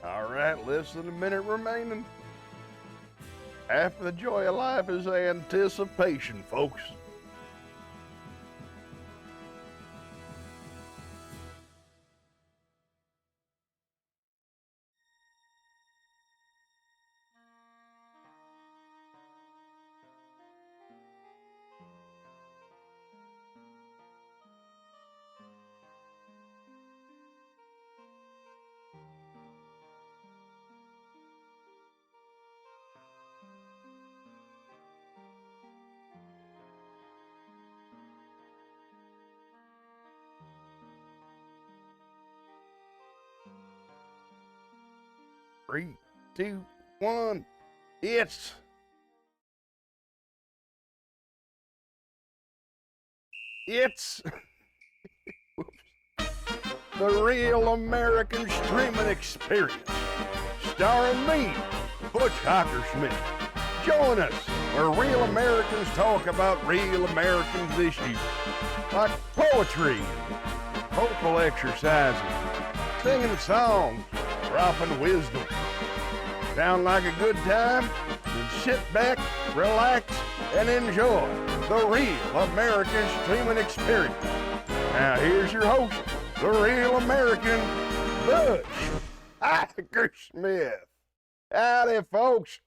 All right, less than a minute remaining. Half of the joy of life is anticipation, folks. Three, two, one. It's it's the Real American Streaming Experience, starring me, Butch Hockersmith. Join us where real Americans talk about real Americans' issues, like poetry, vocal exercises, singing songs, dropping wisdom. Sound like a good time? Then sit back, relax, and enjoy the Real American Streaming Experience. Now here's your host, the Real American Butch Hockersmith. Howdy, folks.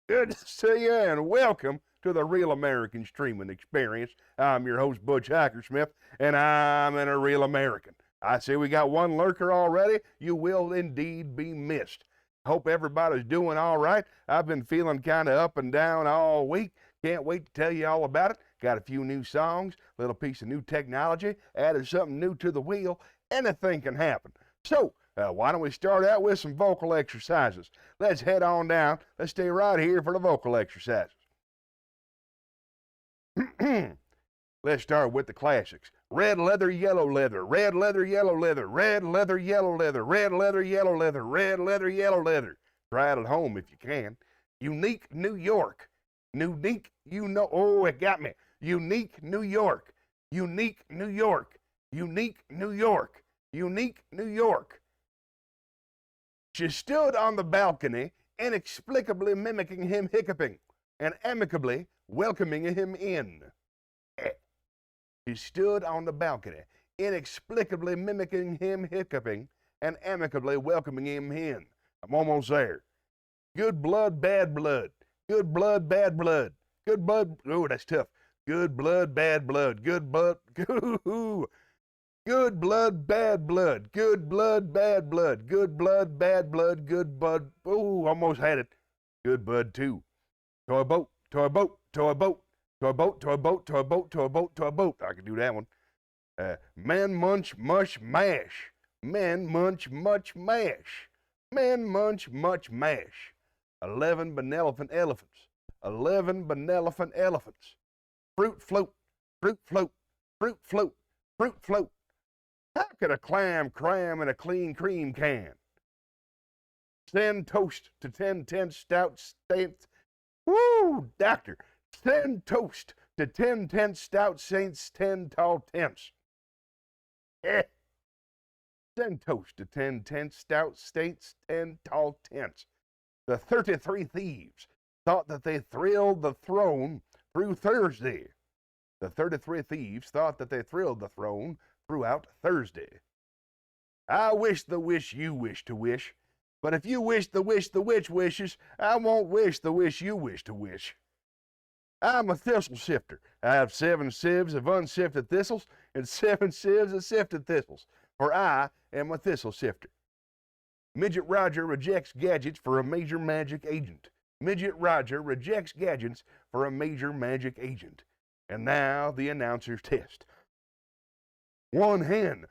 Good to see you, and welcome to the Real American Streaming Experience. I'm your host, Butch Hockersmith, and I'm a real American. I see we got one lurker already. You will indeed be missed. Hope everybody's doing all right. I've been feeling kind of up and down all week. Can't wait to tell you all about it. Got a few new songs, little piece of new technology, added something new to the wheel. Anything can happen. So, why don't we start out with some vocal exercises? Let's head on down. Let's stay right here for the vocal exercises. Let's start with the classics. Red leather, yellow leather, red leather, yellow leather, red leather, yellow leather, red leather, yellow leather, red leather, yellow leather. Try it at home if you can. Unique New York. Unique, oh, it got me. Unique New York. Unique New York. Unique New York. Unique New York. She stood on the balcony, inexplicably mimicking him hiccuping, and amicably welcoming him in. She stood on the balcony, inexplicably mimicking him hiccuping, and amicably welcoming him in. I'm almost there. Good blood, bad blood. Good blood, bad blood. Good blood. Oh, that's tough. Good blood, bad blood. Good blood. Good blood, bad blood. Good blood, bad blood. Good blood, bad blood. Good blood. Ooh, almost had it. Good bud, too. Toy boat, toy boat, toy boat. Toy boat, toy boat, toy boat, toy boat, toy boat. I can do that one. Men munch, mush, mash. Men munch, much, mash. Men munch, much, mash. 11 benevolent elephants. 11 benevolent elephants. Fruit float, fruit float, fruit float, fruit float. How could a clam cram in a clean cream can? Send toast to 10 stout saints. Woo, doctor. Send toast to 10 stout saints, 10 tall tents. Send toast to 10 stout saints, 10 tall tents. The 33 thieves thought that they thrilled the throne through Thursday. The 33 thieves thought that they thrilled the throne throughout Thursday. I wish the wish you wish to wish, but if you wish the wish the witch wishes, I won't wish the wish you wish to wish. I'm a thistle sifter. I have 7 sieves of unsifted thistles and 7 sieves of sifted thistles, for I am a thistle sifter. Midget Roger rejects gadgets for a major magic agent. Midget Roger rejects gadgets for a major magic agent. And now the announcer's test. 1 hen,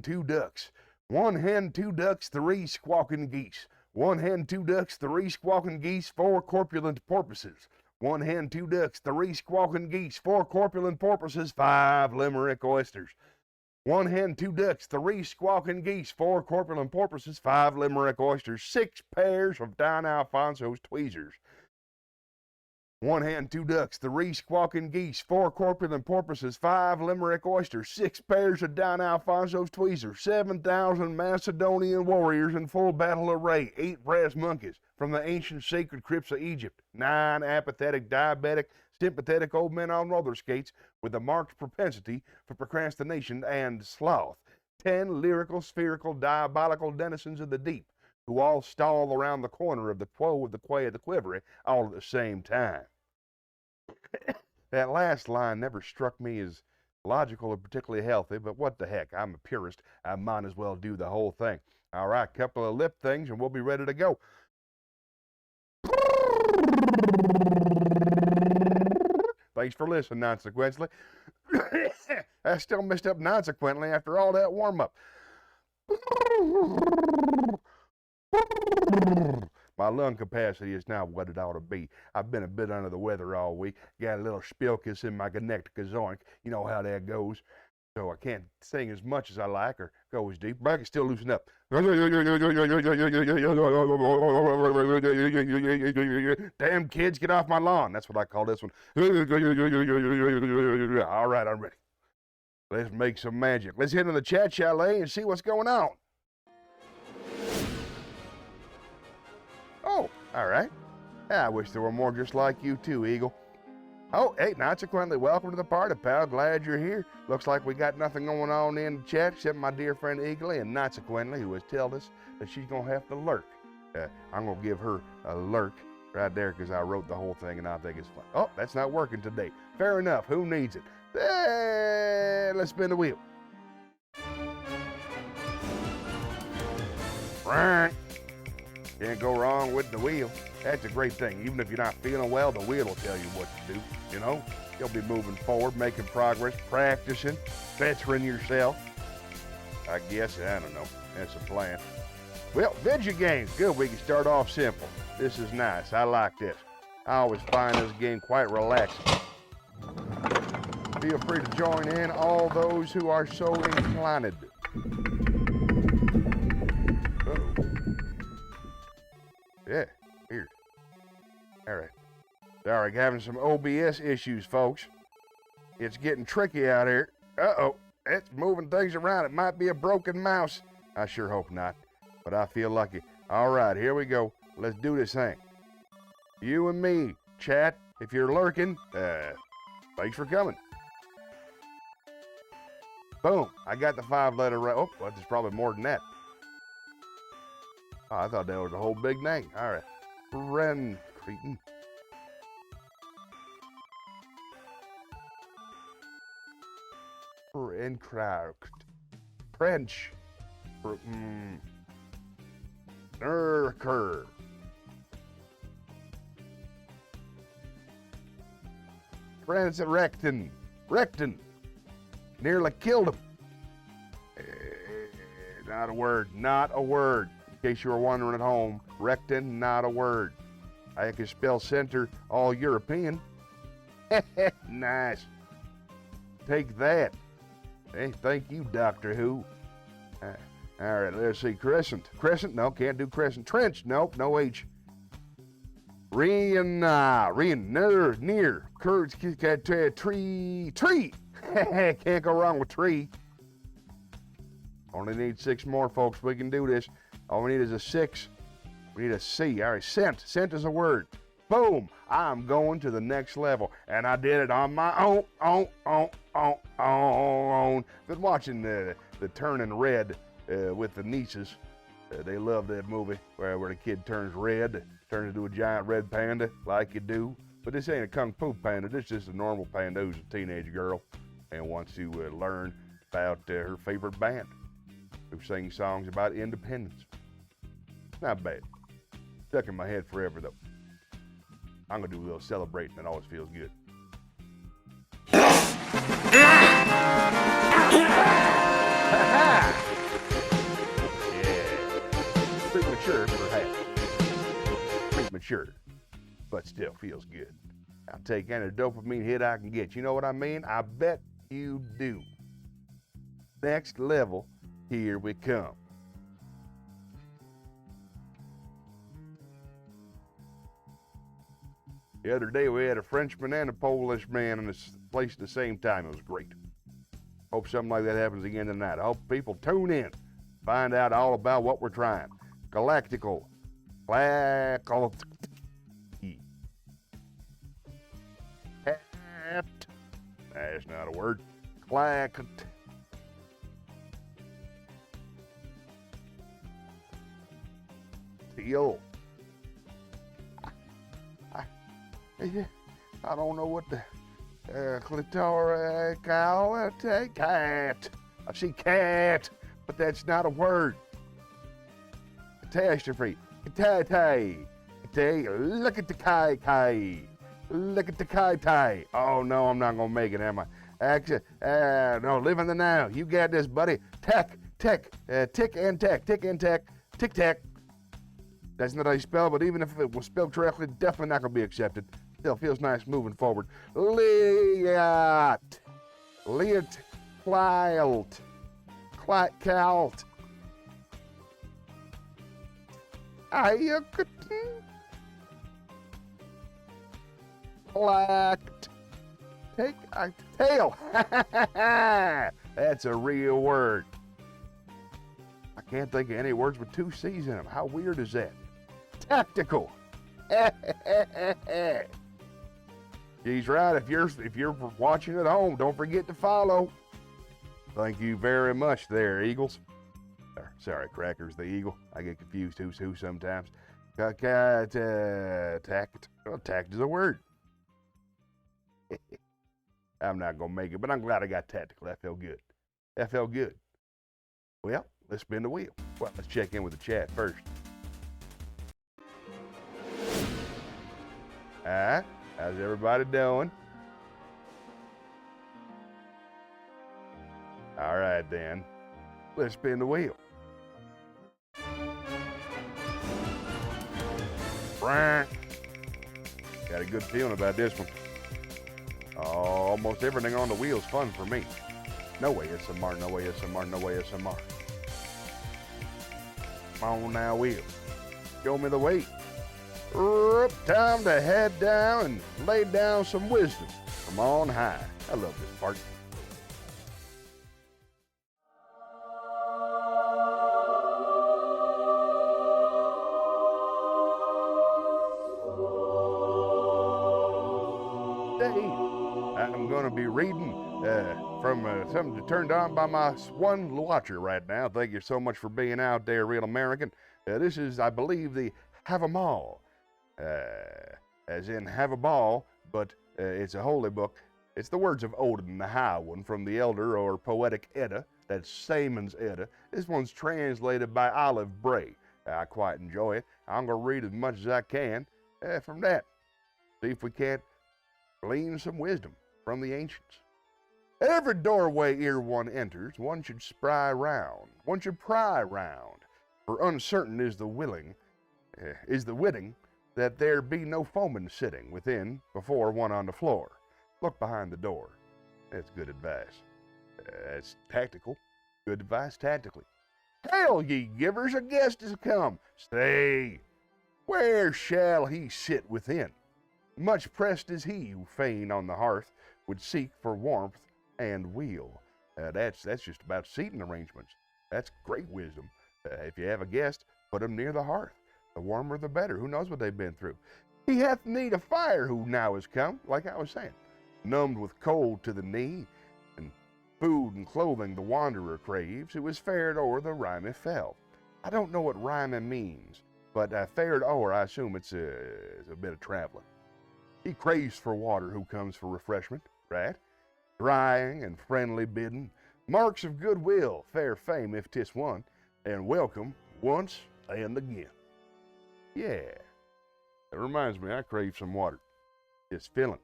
2 ducks. 1 hen, 2 ducks, 3 squawking geese. 1 hen, 2 ducks, 3 squawking geese, 4 corpulent porpoises. 1 hen, 2 ducks, 3 squawking geese, 4 corpulent porpoises, 5 limerick oysters. 1 hen, 2 ducks, 3 squawking geese, 4 corpulent porpoises, 5 limerick oysters, 6 pairs of Don Alfonso's tweezers. 1 hen, 2 ducks, 3 squawking geese, 4 corpulent porpoises, 5 Limerick oysters, 6 pairs of Don Alfonso's tweezers, 7,000 Macedonian warriors in full battle array, 8 brass monkeys from the ancient sacred crypts of Egypt, 9 apathetic, diabetic, sympathetic old men on roller skates with a marked propensity for procrastination and sloth, 10 lyrical, spherical, diabolical denizens of the deep, who all stall around the corner of the quo of the quay of the quivery all at the same time. That last line never struck me as logical or particularly healthy, but what the heck, I'm a purist. I might as well do the whole thing. All right, couple of lip things and we'll be ready to go. Thanks for listening, nonsequentially. I still messed up nonsequently after all that warm-up. My lung capacity is now what it ought to be. I've been a bit under the weather all week. Got a little spilkus in my gonecticozoink. You know how that goes. So I can't sing as much as I like or go as deep, but I can still loosen up. Damn kids, get off my lawn. That's what I call this one. All right, I'm ready. Let's make some magic. Let's head to the chat chalet and see what's going on. Oh, all right. I wish there were more just like you too, Eagle. Oh, hey, consequently, welcome to the party, pal. Glad you're here. Looks like we got nothing going on in the chat except my dear friend Eagley, and consequently, who has told us that she's going to have to lurk. I'm going to give her a lurk right there because I wrote the whole thing and I think it's fun. Oh, that's not working today. Fair enough. Who needs it? Let's spin the wheel. Can't go wrong with the wheel. That's a great thing. Even if you're not feeling well, the wheel will tell you what to do. You know, you'll be moving forward, making progress, practicing, bettering yourself. I guess, I don't know. That's a plan. Well, video games. Good. We can start off simple. This is nice. I like this. I always find this game quite relaxing. Feel free to join in, all those who are so inclined. Yeah, weird. All right. Sorry, having some OBS issues, folks. It's getting tricky out here. Uh-oh, it's moving things around. It might be a broken mouse. I sure hope not, but I feel lucky. All right, here we go. Let's do this thing. You and me, chat, if you're lurking, thanks for coming. Boom, I got the 5-letter right. Oh, well, there's probably more than that. Oh, I thought that was a whole big name. All right. Cretin. French. Nurker. Rectin. Nearly killed him. Not a word. Not a word. In case you were wondering at home, rectin, not a word. I can spell center all European. Nice. Take that. Hey, thank you, Doctor Who. All right, let's see. Crescent. No, can't do crescent. Trench. Nope, no H. Near. Curds, tree. Can't go wrong with tree. Only need 6 more, folks. We can do this. All we need is a 6. We need a C. All right, scent. Scent is a word. Boom. I'm going to the next level. And I did it on my own. Been watching the Turning Red with the nieces. They love that movie where the kid turns red, turns into a giant red panda like you do. But this ain't a kung fu panda. This is just a normal panda who's a teenage girl and wants to learn about her favorite band, who sings songs about independence. Not bad. Stuck in my head forever, though. I'm going to do a little celebrating. It always feels good. Yeah. Premature, perhaps. Premature, but still feels good. I'll take any dopamine hit I can get. You know what I mean? I bet you do. Next level, here we come. The other day we had a Frenchman and a Polish man in this place at the same time. It was great. Hope something like that happens again tonight. I hope people tune in, find out all about what we're trying. Galactical. That's not a word. Teal. I don't know what the clitorial cat. I see cat, but that's not a word. Catastrophe. Look at the kai. Look at the kai. Oh no, I'm not gonna make it, am I? Actually, no, live in the now. You got this, buddy. Tick and tack. That's not how you spell, but even if it was spelled correctly, definitely not gonna be accepted. Still feels nice moving forward. Calt. Clacked. Take a tail. That's a real word. I can't think of any words with two C's in them. How weird is that? Tactical. She's right. If you're watching at home, don't forget to follow. Thank you very much there, Eagles. Sorry, Crackers, the Eagle. I get confused who's who sometimes. Tact. Well, tact is a word. I'm not going to make it, but I'm glad I got tactical. That felt good. Well, let's spin the wheel. Well, let's check in with the chat first. How's everybody doing? All right, then. Let's spin the wheel. Frank. Got a good feeling about this one. Almost everything on the wheel is fun for me. No way SMR. Come on now, wheel. Show me the way. Time to head down and lay down some wisdom from on high. I love this part. Today, I'm going to be reading from something turned on by my one watcher right now. Thank you so much for being out there, Real American. This is, I believe, the Have 'em All. As in have a ball, but it's a holy book. It's the words of Odin, the High One, from the Elder or Poetic Edda. That's Samon's Edda. This one's translated by Olive Bray. I quite enjoy it. I'm going to read as much as I can from that. See if we can't glean some wisdom from the ancients. At every doorway ere one enters, one should pry round. One should pry round. For uncertain is the witting that there be no foeman sitting within before one on the floor. Look behind the door. That's good advice. That's tactical. Good advice tactically. Hail, ye givers, a guest is come. Stay. Where shall he sit within? Much pressed is he who fain on the hearth would seek for warmth and weal. That's just about seating arrangements. That's great wisdom. If you have a guest, put him near the hearth. The warmer the better. Who knows what they've been through? He hath need of fire who now is come, like I was saying. Numbed with cold to the knee, and food and clothing the wanderer craves, who is fared o'er the rime fell. I don't know what rime means, but fared o'er, I assume it's a bit of traveling. He craves for water who comes for refreshment, right? Drying and friendly bidding, marks of goodwill, fair fame if 'tis won, and welcome once and again. Yeah, that reminds me, I crave some water. It's filling.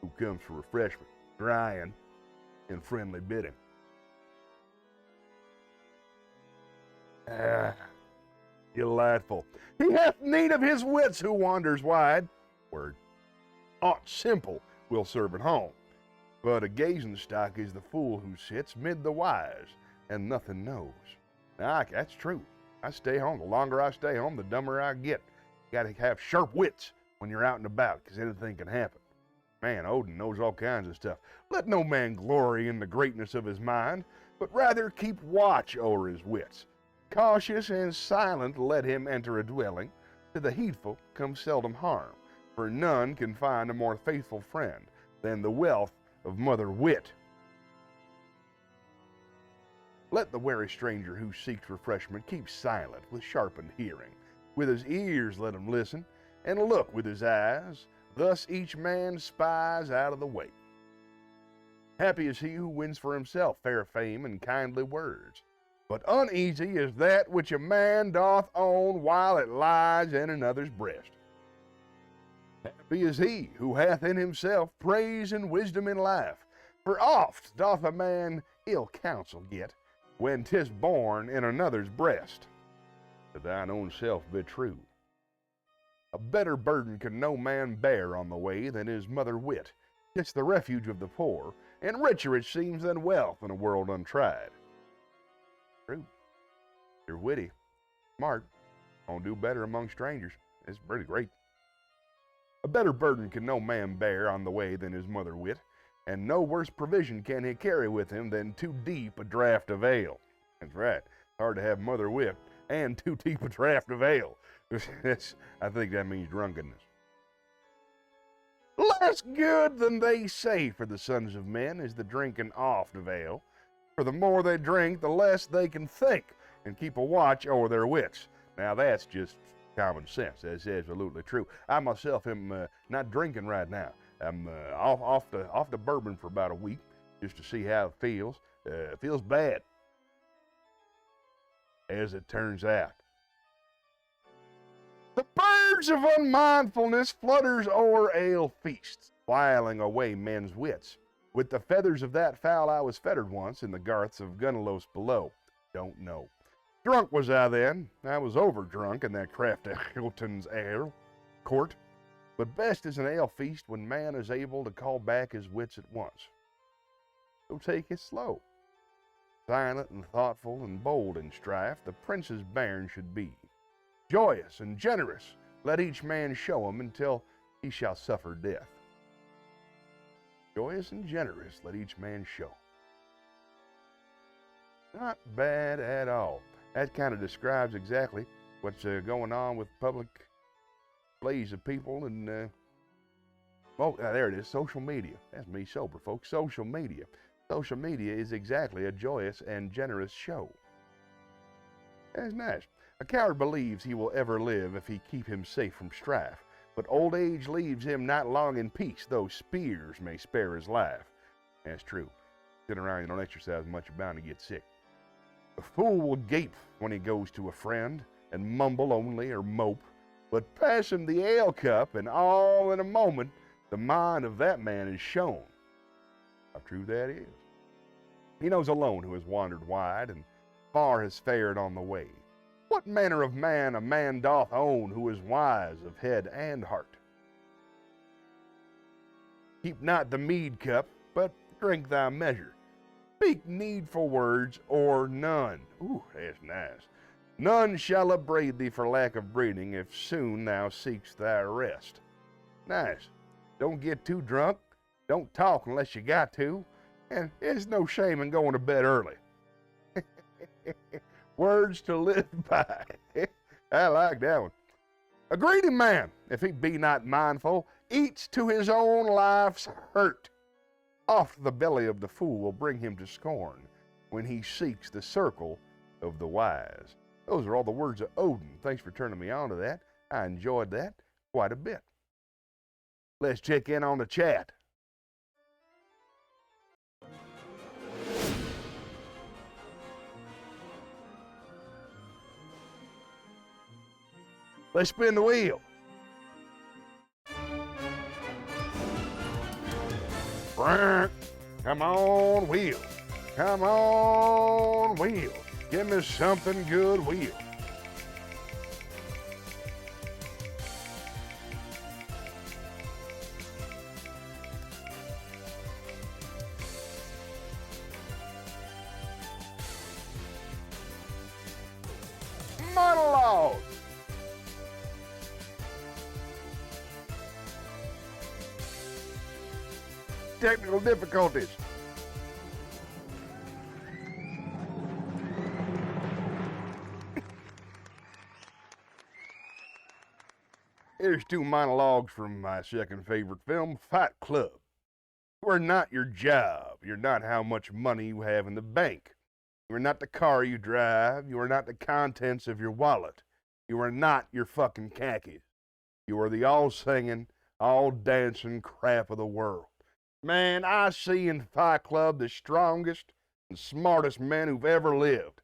Who comes for refreshment, drying, and friendly bidding. Delightful. He hath need of his wits who wanders wide. Word. Aught simple will serve at home. But a gazing stock is the fool who sits mid the wise and nothing knows. Now, that's true. I stay home. The longer I stay home, the dumber I get. Got to have sharp wits when you're out and about, because anything can happen. Man, Odin knows all kinds of stuff. Let no man glory in the greatness of his mind, but rather keep watch o'er his wits. Cautious and silent let him enter a dwelling. To the heedful comes seldom harm, for none can find a more faithful friend than the wealth of Mother Wit. Let the wary stranger who seeks refreshment keep silent with sharpened hearing. With his ears let him listen, and look with his eyes. Thus each man spies out of the way. Happy is he who wins for himself fair fame and kindly words. But uneasy is that which a man doth own while it lies in another's breast. Happy is he who hath in himself praise and wisdom in life. For oft doth a man ill counsel get, when 'tis born in another's breast. To thine own self be true. A better burden can no man bear on the way than his mother wit. It's the refuge of the poor, and richer it seems than wealth in a world untried. True. You're witty, smart, gonna do better among strangers. It's pretty great. A better burden can no man bear on the way than his mother wit, and no worse provision can he carry with him than too deep a draught of ale. That's right. It's hard to have mother wit and too deep a draught of ale. I think that means drunkenness. Less good than they say for the sons of men is the drinking oft of ale. For the more they drink, the less they can think and keep a watch over their wits. Now that's just common sense. That's absolutely true. I myself am not drinking right now. I'm off the bourbon for about a week just to see how it feels. It feels bad, as it turns out. The birds of unmindfulness flutters o'er ale feasts, whiling away men's wits. With the feathers of that fowl I was fettered once in the garths of Gunnelos below. Don't know. Drunk was I then. I was over-drunk in that craft of Hilton's ale court. But best is an ale feast when man is able to call back his wits at once. So take it slow. Silent and thoughtful and bold in strife, the prince's bairn should be. Joyous and generous, let each man show him until he shall suffer death. Joyous and generous, let each man show. Not bad at all. That kind of describes exactly what's going on with public displays of people and, there it is, social media. That's me sober, folks. Social media. Social media is exactly a joyous and generous show. That's nice. A coward believes he will ever live if he keep him safe from strife, but old age leaves him not long in peace, though spears may spare his life. That's true. Sitting around and don't exercise much, you're bound to get sick. A fool will gape when he goes to a friend, and mumble only or mope, but pass him the ale cup, and all in a moment the mind of that man is shown. How true that is. He knows alone who has wandered wide, and far has fared on the way. What manner of man a man doth own who is wise of head and heart? Keep not the mead cup, but drink thy measure. Speak needful words or none. Ooh, that's nice. None shall upbraid thee for lack of breeding if soon thou seekst thy rest. Nice. Don't get too drunk. Don't talk unless you got to. And there's no shame in going to bed early. Words to live by. I like that one. A greedy man, if he be not mindful, eats to his own life's hurt. Oft the belly of the fool will bring him to scorn when he seeks the circle of the wise. Those are all the words of Odin. Thanks for turning me on to that. I enjoyed that quite a bit. Let's check in on the chat. Let's spin the wheel. Come on, wheel. Come on, wheel. Give me something good, wheel. Monologue. technical difficulties. Here's two monologues from my second favorite film, Fight Club. You are not your job. You're not how much money you have in the bank. You are not the car you drive. You are not the contents of your wallet. You are not your fucking khakis. You are the all-singing, all-dancing crap of the world. Man, I see in Fight Club the strongest and smartest men who've ever lived.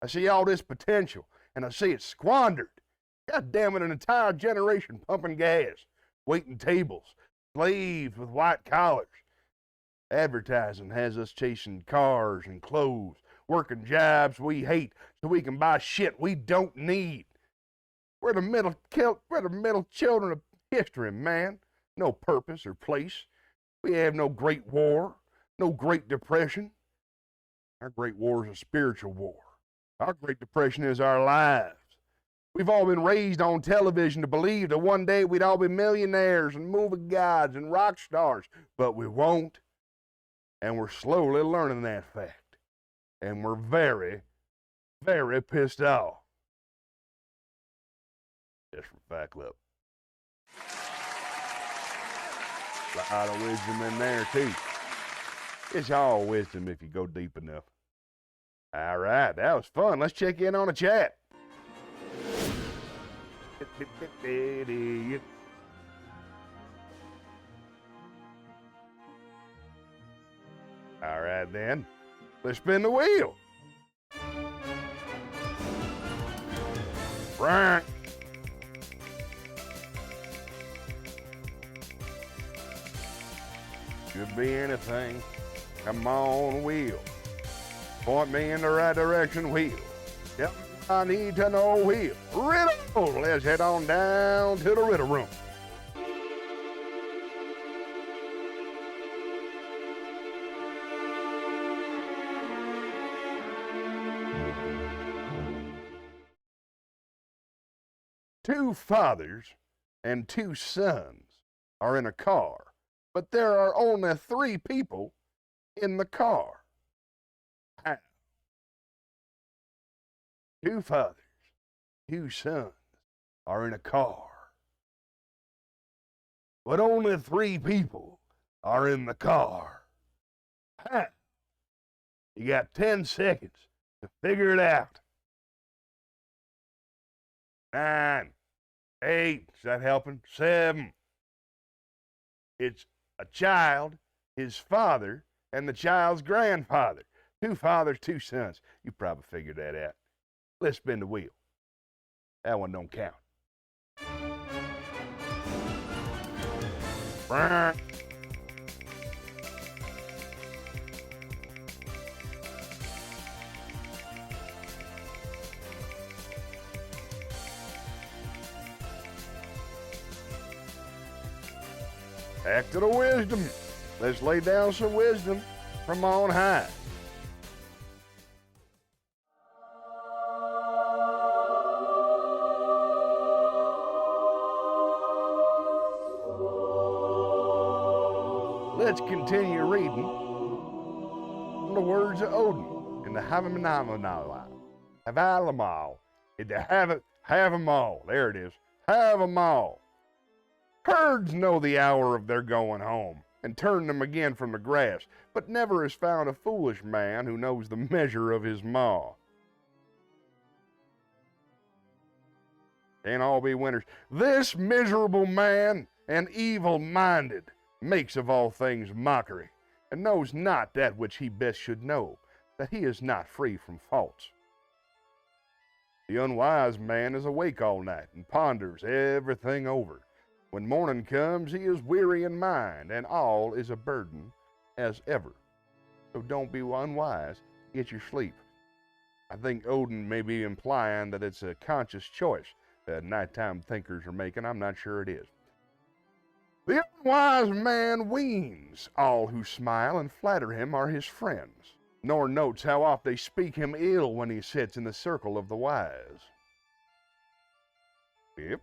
I see all this potential, and I see it squandered. God damn it, an entire generation pumping gas, waiting tables, slaves with white collars. Advertising has us chasing cars and clothes, working jobs we hate so we can buy shit we don't need. We're the middle children of history, man. No purpose or place. We have no great war, no great depression. Our great war is a spiritual war. Our great depression is our lives. We've all been raised on television to believe that one day we'd all be millionaires and movie gods and rock stars, but we won't. And we're slowly learning that fact. And we're very, very pissed off. Just from Fight Club. A lot of wisdom in there, too. It's all wisdom if you go deep enough. All right, that was fun. Let's check in on a chat. All right, then. Let's spin the wheel. Right. Could be anything. Come on, wheel. Point me in the right direction, wheel. Yep, I need to know, wheel. Riddle! Let's head on down to the riddle room. Two fathers and two sons are in a car, but there are only three people in the car. How? Two fathers, two sons are in a car, but only three people are in the car. How? You got 10 seconds to figure it out. 9, 8, is that helping? 7. It's a child, his father, and the child's grandfather. Two fathers, two sons. You probably figured that out. Let's spin the wheel. That one don't count. Back to the wisdom. Let's lay down some wisdom from on high. Let's continue reading the words of Odin in the Havamanamanala. Havalamal. Have 'em all. There it is. Have 'em all. Herds know the hour of their going home, and turn them again from the grass, but never is found a foolish man who knows the measure of his maw. Can't all be winners. This miserable man and evil-minded makes of all things mockery, and knows not that which he best should know, that he is not free from faults. The unwise man is awake all night and ponders everything over. When morning comes, he is weary in mind, and all is a burden as ever. So don't be unwise, get your sleep. I think Odin may be implying that it's a conscious choice that nighttime thinkers are making. I'm not sure it is. The unwise man weans. All who smile and flatter him are his friends, nor notes how oft they speak him ill when he sits in the circle of the wise. Yep.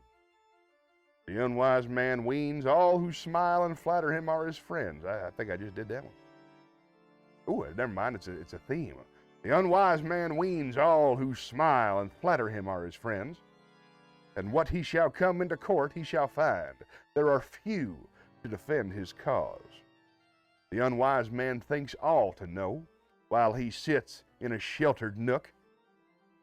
The unwise man weens all who smile and flatter him are his friends. I think I just did that one. Ooh, never mind, it's a theme. The unwise man weens all who smile and flatter him are his friends. And what he shall come into court he shall find. There are few to defend his cause. The unwise man thinks all to know, while he sits in a sheltered nook.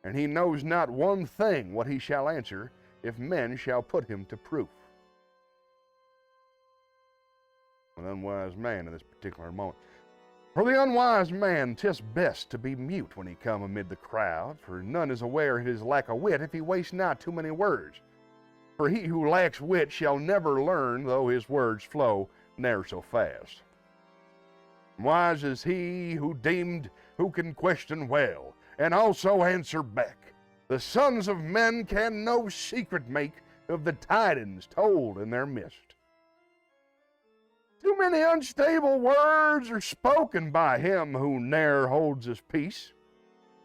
And he knows not one thing what he shall answer, if men shall put him to proof. An unwise man in this particular moment. For the unwise man, 'tis best to be mute when he come amid the crowd, for none is aware of his lack of wit if he waste not too many words. For he who lacks wit shall never learn, though his words flow ne'er so fast. Wise is he who deemed who can question well, and also answer back. The sons of men can no secret make of the tidings told in their midst. Too many unstable words are spoken by him who ne'er holds his peace.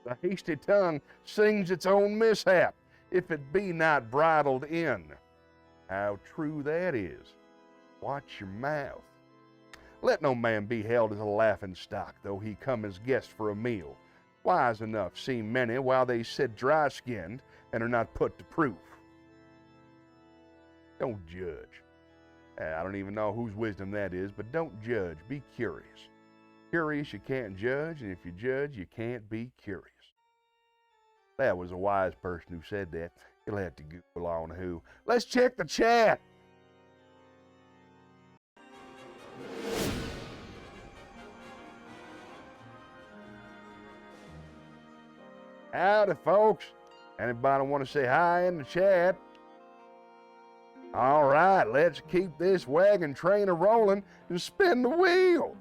The hasty tongue sings its own mishap, if it be not bridled in. How true that is. Watch your mouth. Let no man be held as a laughing stock, though he come as guest for a meal. Wise enough seem many while they sit dry-skinned and are not put to proof. Don't judge. I don't even know whose wisdom that is, but don't judge. Be curious. Curious, you can't judge, and if you judge, you can't be curious. That was a wise person who said that. You'll have to Google on who. Let's check the chat. Howdy, folks. Anybody want to say hi in the chat? All right, let's keep this wagon train a-rolling and spin the wheel.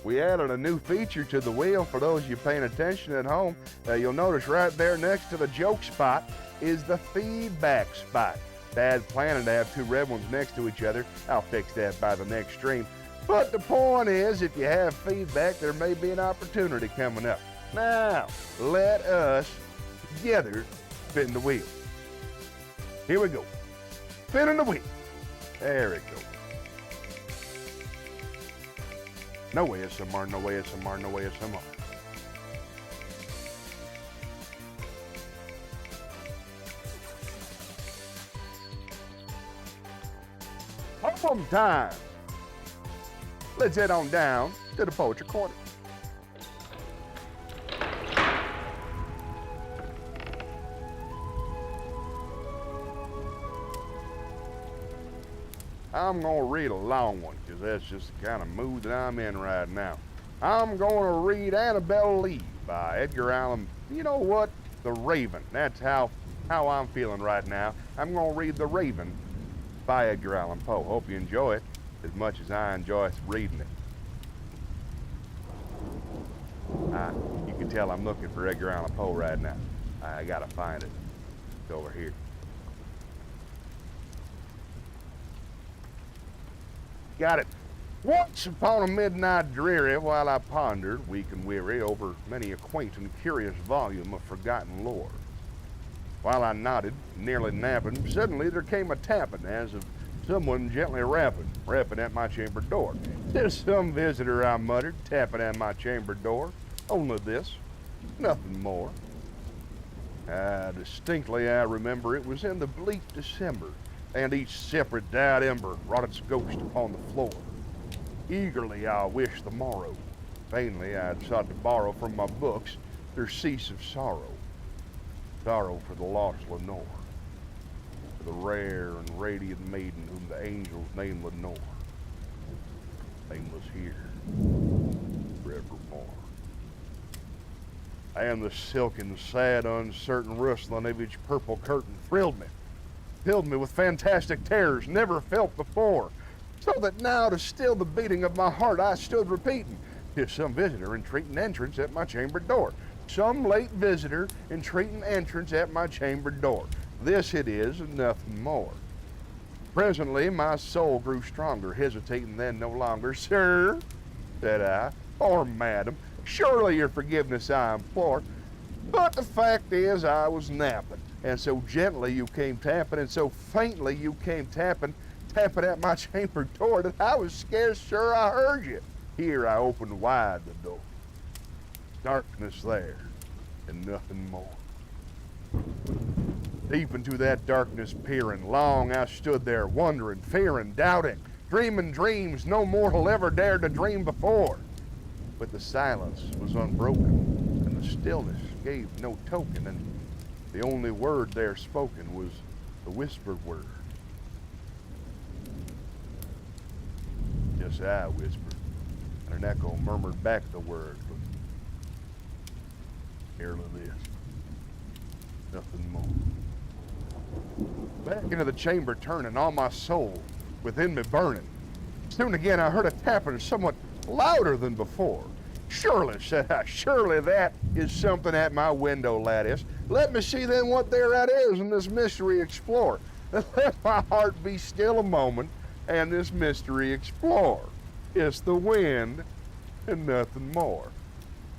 We added a new feature to the wheel for those of you paying attention at home. You'll notice right there next to the joke spot is the feedback spot. Dad's planning to have two red ones next to each other. I'll fix that by the next stream. But the point is, if you have feedback, there may be an opportunity coming up. Now, let us together spin the wheel. Here we go. Spinning the wheel. There it goes. No ASMR, no ASMR, no ASMR. Poem time. Let's head on down to the Poetry Corner. I'm going to read a long one because that's just the kind of mood that I'm in right now. I'm going to read Annabel Lee by Edgar Allan. You know what? The Raven. That's how I'm feeling right now. I'm going to read The Raven by Edgar Allan Poe. Hope you enjoy it as much as I enjoy reading it. You can tell I'm looking for Edgar Allan Poe right now. I got to find it. It's over here. Got it. Once upon a midnight dreary, while I pondered, weak and weary, over many a quaint and curious volume of forgotten lore. While I nodded, nearly napping, suddenly there came a tapping as of someone gently rapping at my chamber door. "'Tis some visitor," I muttered, tapping at my chamber door. "Only this, nothing more." Distinctly I remember it was in the bleak December, and each separate dyed ember wrought its ghost upon the floor. Eagerly I wished the morrow. Vainly I had sought to borrow from my books their cease of sorrow. Sorrow for the lost Lenore, for the rare and radiant maiden whom the angels named Lenore. Nameless here, forevermore. And the silken, sad, uncertain rustling of each purple curtain filled me with fantastic terrors never felt before, so that now to still the beating of my heart I stood repeating, "'Tis some visitor entreating entrance at my chamber door. Some late visitor entreating entrance at my chamber door. This it is and nothing more." Presently my soul grew stronger, hesitating then no longer. "Sir," said I, "or madam, surely your forgiveness I implore. But the fact is I was napping, And so gently you came tapping, and so faintly you came tapping at my chamber door that I was scarce sure I heard you. Here I opened wide the door. Darkness there, and nothing more. Deep into that darkness peering, long I stood there, wondering, fearing, doubting, dreaming dreams no mortal ever dared to dream before. But the silence was unbroken, and the stillness gave no token, and the only word there spoken was the whispered word. Yes, I whispered, and an echo murmured back the word, but merely this, nothing more. Back into the chamber turning, all my soul within me burning. Soon again I heard a tapping somewhat louder than before. Surely, said I, surely that is something at my window lattice. Let me see then what thereat is and this mystery explore. Let my heart be still a moment and this mystery explore. It's the wind and nothing more.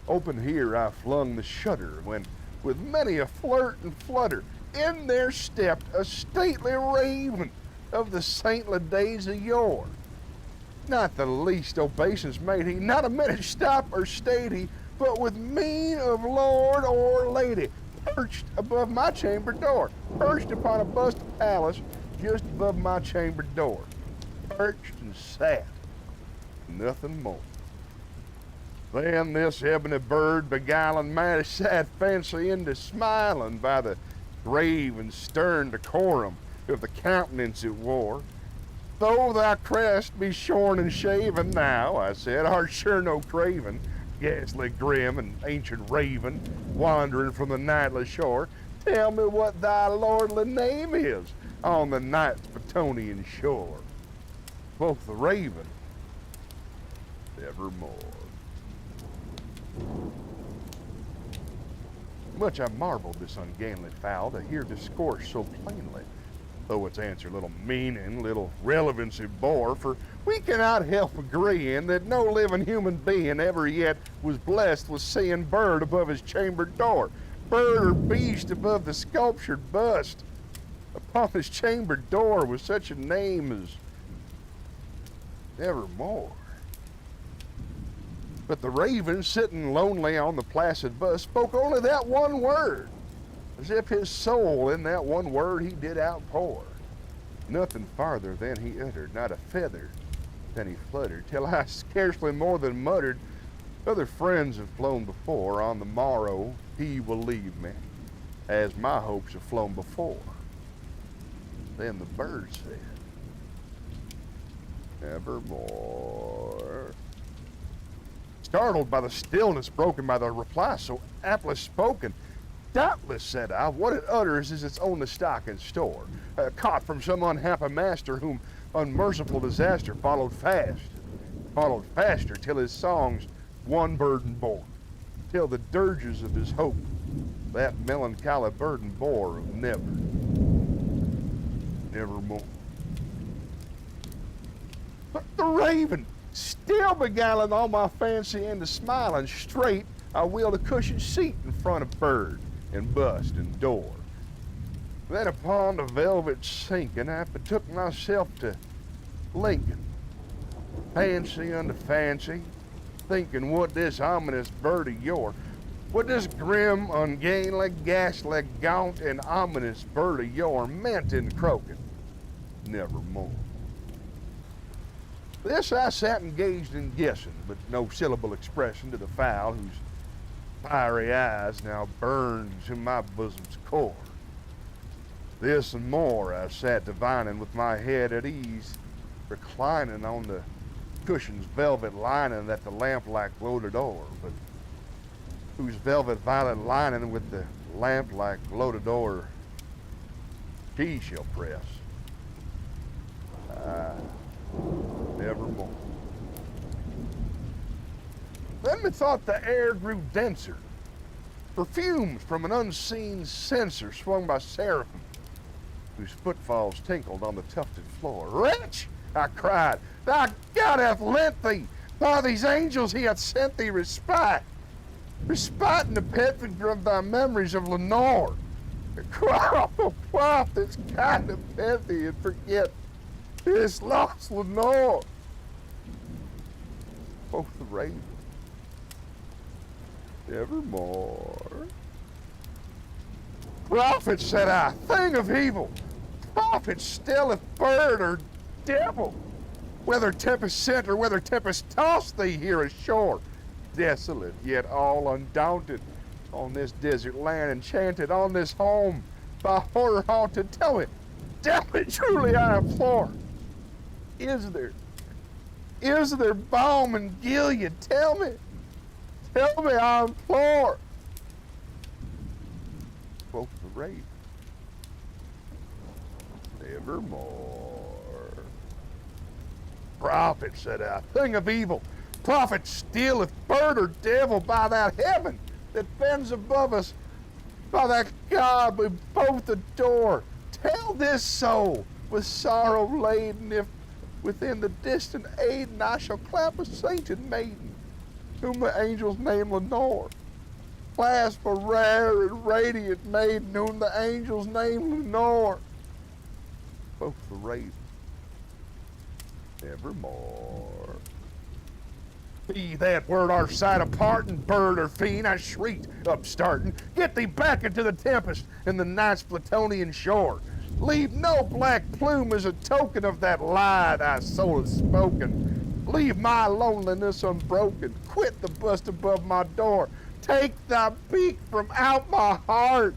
Open here I flung the shutter when, with many a flirt and flutter, in there stepped a stately raven of the saintly days of yore. Not the least obeisance made he, not a minute stop or stayed he, but with mien of lord or lady, perched above my chamber door, perched upon a busted palace just above my chamber door, perched and sat, nothing more. Then this ebony bird beguiling my sad fancy into smiling by the grave and stern decorum of the countenance it wore. Though thy crest be shorn and shaven now, I said, art sure no craven, ghastly grim and ancient raven, wandering from the nightly shore. Tell me what thy lordly name is on the night's Patonian shore. Quoth the raven, nevermore. Much I marveled this ungainly fowl to hear discourse so plainly, though its answer little meaning, little relevancy bore, for we cannot help agreeing that no living human being ever yet was blessed with seeing bird above his chamber door, bird or beast above the sculptured bust upon his chamber door with such a name as nevermore. But the raven, sitting lonely on the placid bust, spoke only that one word, as if his soul in that one word he did outpour. Nothing farther than he uttered, not a feather than he fluttered, till I scarcely more than muttered, other friends have flown before, on the morrow he will leave me, as my hopes have flown before. Then the bird said, nevermore. Startled by the stillness broken by the reply so aptly spoken, doubtless, said I, what it utters is its only stock in store, caught from some unhappy master whom unmerciful disaster followed faster till his songs one burden bore, till the dirges of his hope that melancholy burden bore of nevermore. But the raven, still beguiling all my fancy into smiling straight, I wheeled a cushioned seat in front of bird and bust and door. Then upon the velvet sinking, I betook myself to linking, fancy unto fancy, thinking what this ominous bird of yore, what this grim, ungainly, ghastly, gaunt, and ominous bird of yore meant in croaking, nevermore. This I sat engaged in guessing, but no syllable expression to the fowl whose fiery eyes now burned to my bosom's core. This and more I sat divining with my head at ease, reclining on the cushion's velvet lining that the lamp-like gloated o'er, but whose velvet violet lining with the lamp-like gloated o'er she shall press. Nevermore. Then methought the air grew denser. Perfumes from an unseen censer swung by seraphim, whose footfalls tinkled on the tufted floor. Wretch, I cried, thy God hath lent thee, by these angels he hath sent thee respite. Respite in the petfigure of thy memories of Lenore, Quaff this kind of petty and forget this lost Lenore. Quoth the raven, nevermore. Prophet, said I, thing of evil, prophet stelleth bird or devil, whether tempest sent or whether tempest tossed thee here ashore, desolate yet all undaunted, on this desert land enchanted, on this home by horror haunted. Tell me truly I implore, is there balm in Gilead? Tell me I implore. Quoth the raven, nevermore. Prophet, said I, thing of evil, prophet stealeth bird or devil by that heaven that bends above us, by that God we both adore. Tell this soul with sorrow laden, if within the distant Aiden I shall clap a sainted maiden, whom the angels name Lenore. Clasp a rare and radiant maiden, whom the angels name Lenore. Quoth the raven, nevermore. Be that word our sight apart, and bird or fiend, I shrieked, upstarting, get thee back into the tempest and the night's Plutonian shore. Leave no black plume as a token of that lie thy soul has spoken. Leave my loneliness unbroken. Quit the bust above my door. Take thy beak from out my heart,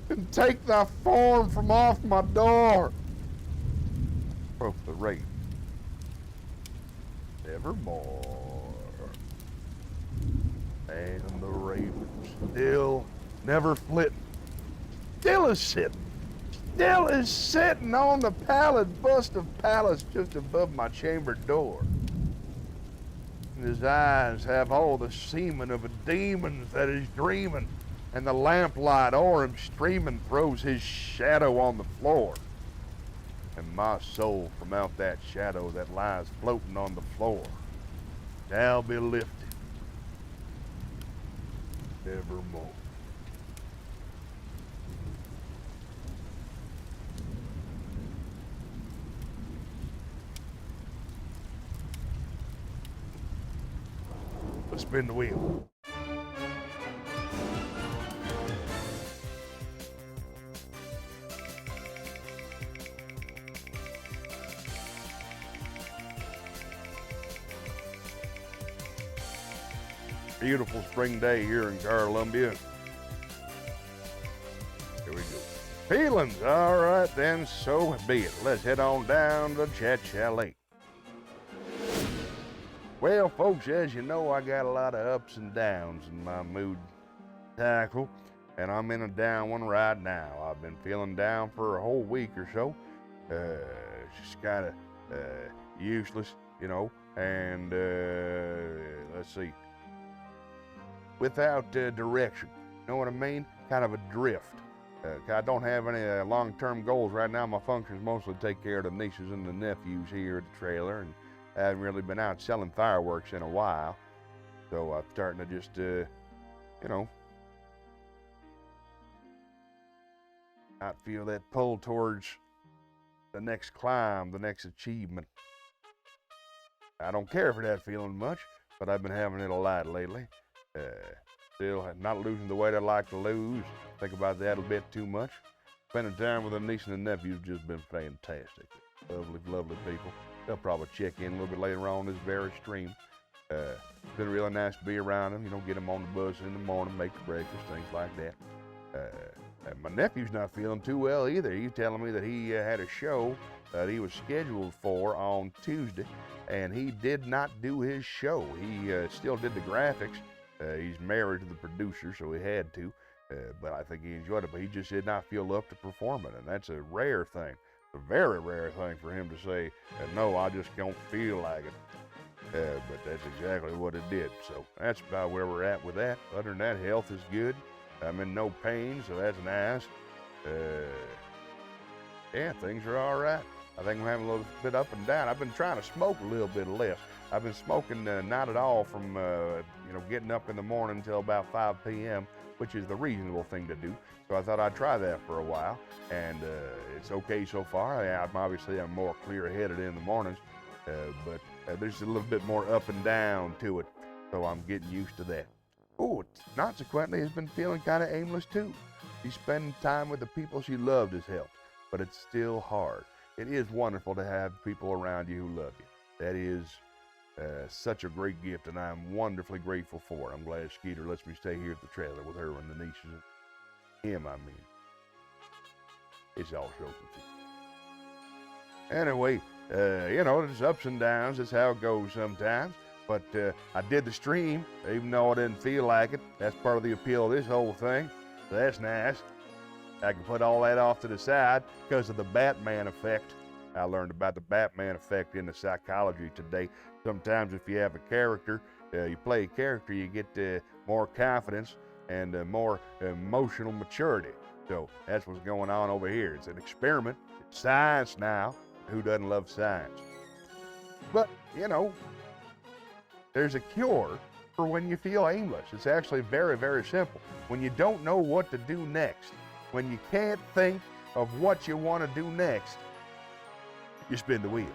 and take thy form from off my door. Quoth the raven, nevermore. And the raven still never flitting, still is sitting on the pallid bust of Pallas just above my chamber door. And his eyes have all the semen of a demon that is dreaming, and the lamplight o'er him streaming throws his shadow on the floor. And my soul from out that shadow that lies floating on the floor shall be lifted nevermore. Let's spin the wheel. Beautiful spring day here in Columbia. Here we go. Feelings, all right then, so be it. Let's head on down to Chat Chalet. Well, folks, as you know, I got a lot of ups and downs in my mood tackle, and I'm in a down one right now. I've been feeling down for a whole week or so. Just kind of useless, you know, and let's see. Without direction, you know what I mean? Kind of a drift. I don't have any long-term goals right now. My function is mostly take care of the nieces and the nephews here at the trailer, and I haven't really been out selling fireworks in a while. So I'm starting to just, you know, not feel that pull towards the next climb, the next achievement. I don't care for that feeling much, but I've been having it a lot lately. Still not losing the weight I'd like to lose. Think about that a bit too much. Spending time with the niece and the nephews just been fantastic. Lovely, lovely people. They'll probably check in a little bit later on this very stream. It's been really nice to be around them. You know, get them on the bus in the morning, make the breakfast, things like that. And my nephew's not feeling too well either. He's telling me that he had a show that he was scheduled for on Tuesday, and he did not do his show. He still did the graphics. He's married to the producer, so he had to, but I think he enjoyed it, but he just did not feel up to performing, and that's a rare thing, a very rare thing for him to say, no, I just don't feel like it, but that's exactly what it did. So that's about where we're at with that. Other than that, health is good. I'm in no pain, so that's nice. Yeah, things are all right. I think I'm having a little bit up and down. I've been trying to smoke a little bit less. I've been smoking not at all from, you know, getting up in the morning until about 5 p.m. which is the reasonable thing to do. So I thought I'd try that for a while, and it's okay so far. I'm more clear-headed in the mornings, but there's a little bit more up and down to it, so I'm getting used to that. Oh, consequently, has been feeling kind of aimless too. She's spending time with the people she loved has helped, but it's still hard. It is wonderful to have people around you who love you. That is such a great gift, and I'm wonderfully grateful for it. I'm glad Skeeter lets me stay here at the trailer with her and the nieces. Him, I mean. It's all so confusing. Anyway, there's ups and downs. That's how it goes sometimes. But I did the stream, even though I didn't feel like it. That's part of the appeal of this whole thing. So that's nice. I can put all that off to the side because of the Batman effect. I learned about the Batman effect in the psychology today. Sometimes if you have a character, you play a character, you get more confidence and more emotional maturity. So that's what's going on over here. It's an experiment. It's science now. Who doesn't love science? But, there's a cure for when you feel aimless. It's actually very, very simple. When you don't know what to do next, when you can't think of what you want to do next, you spin the wheel.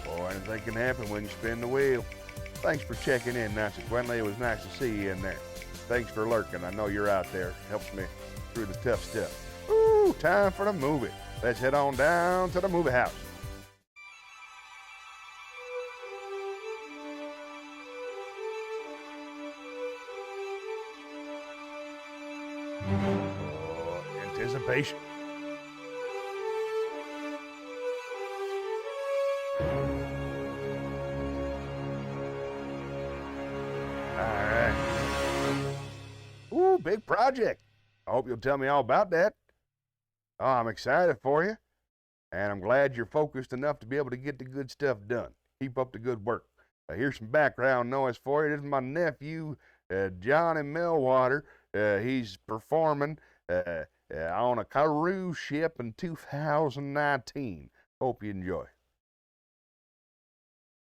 Boy, anything can happen when you spin the wheel. Thanks for checking in, consequently. It was nice to see you in there. Thanks for lurking. I know you're out there. Helps me through the tough stuff. Ooh, time for the movie. Let's head on down to the movie house. Anticipation. Ooh, big project. I hope you'll tell me all about that. Oh, I'm excited for you, and I'm glad you're focused enough to be able to get the good stuff done. Keep up the good work. Here's some background noise for you. This is my nephew, Johnny Melwater. He's performing on a cruise ship in 2019. Hope you enjoy.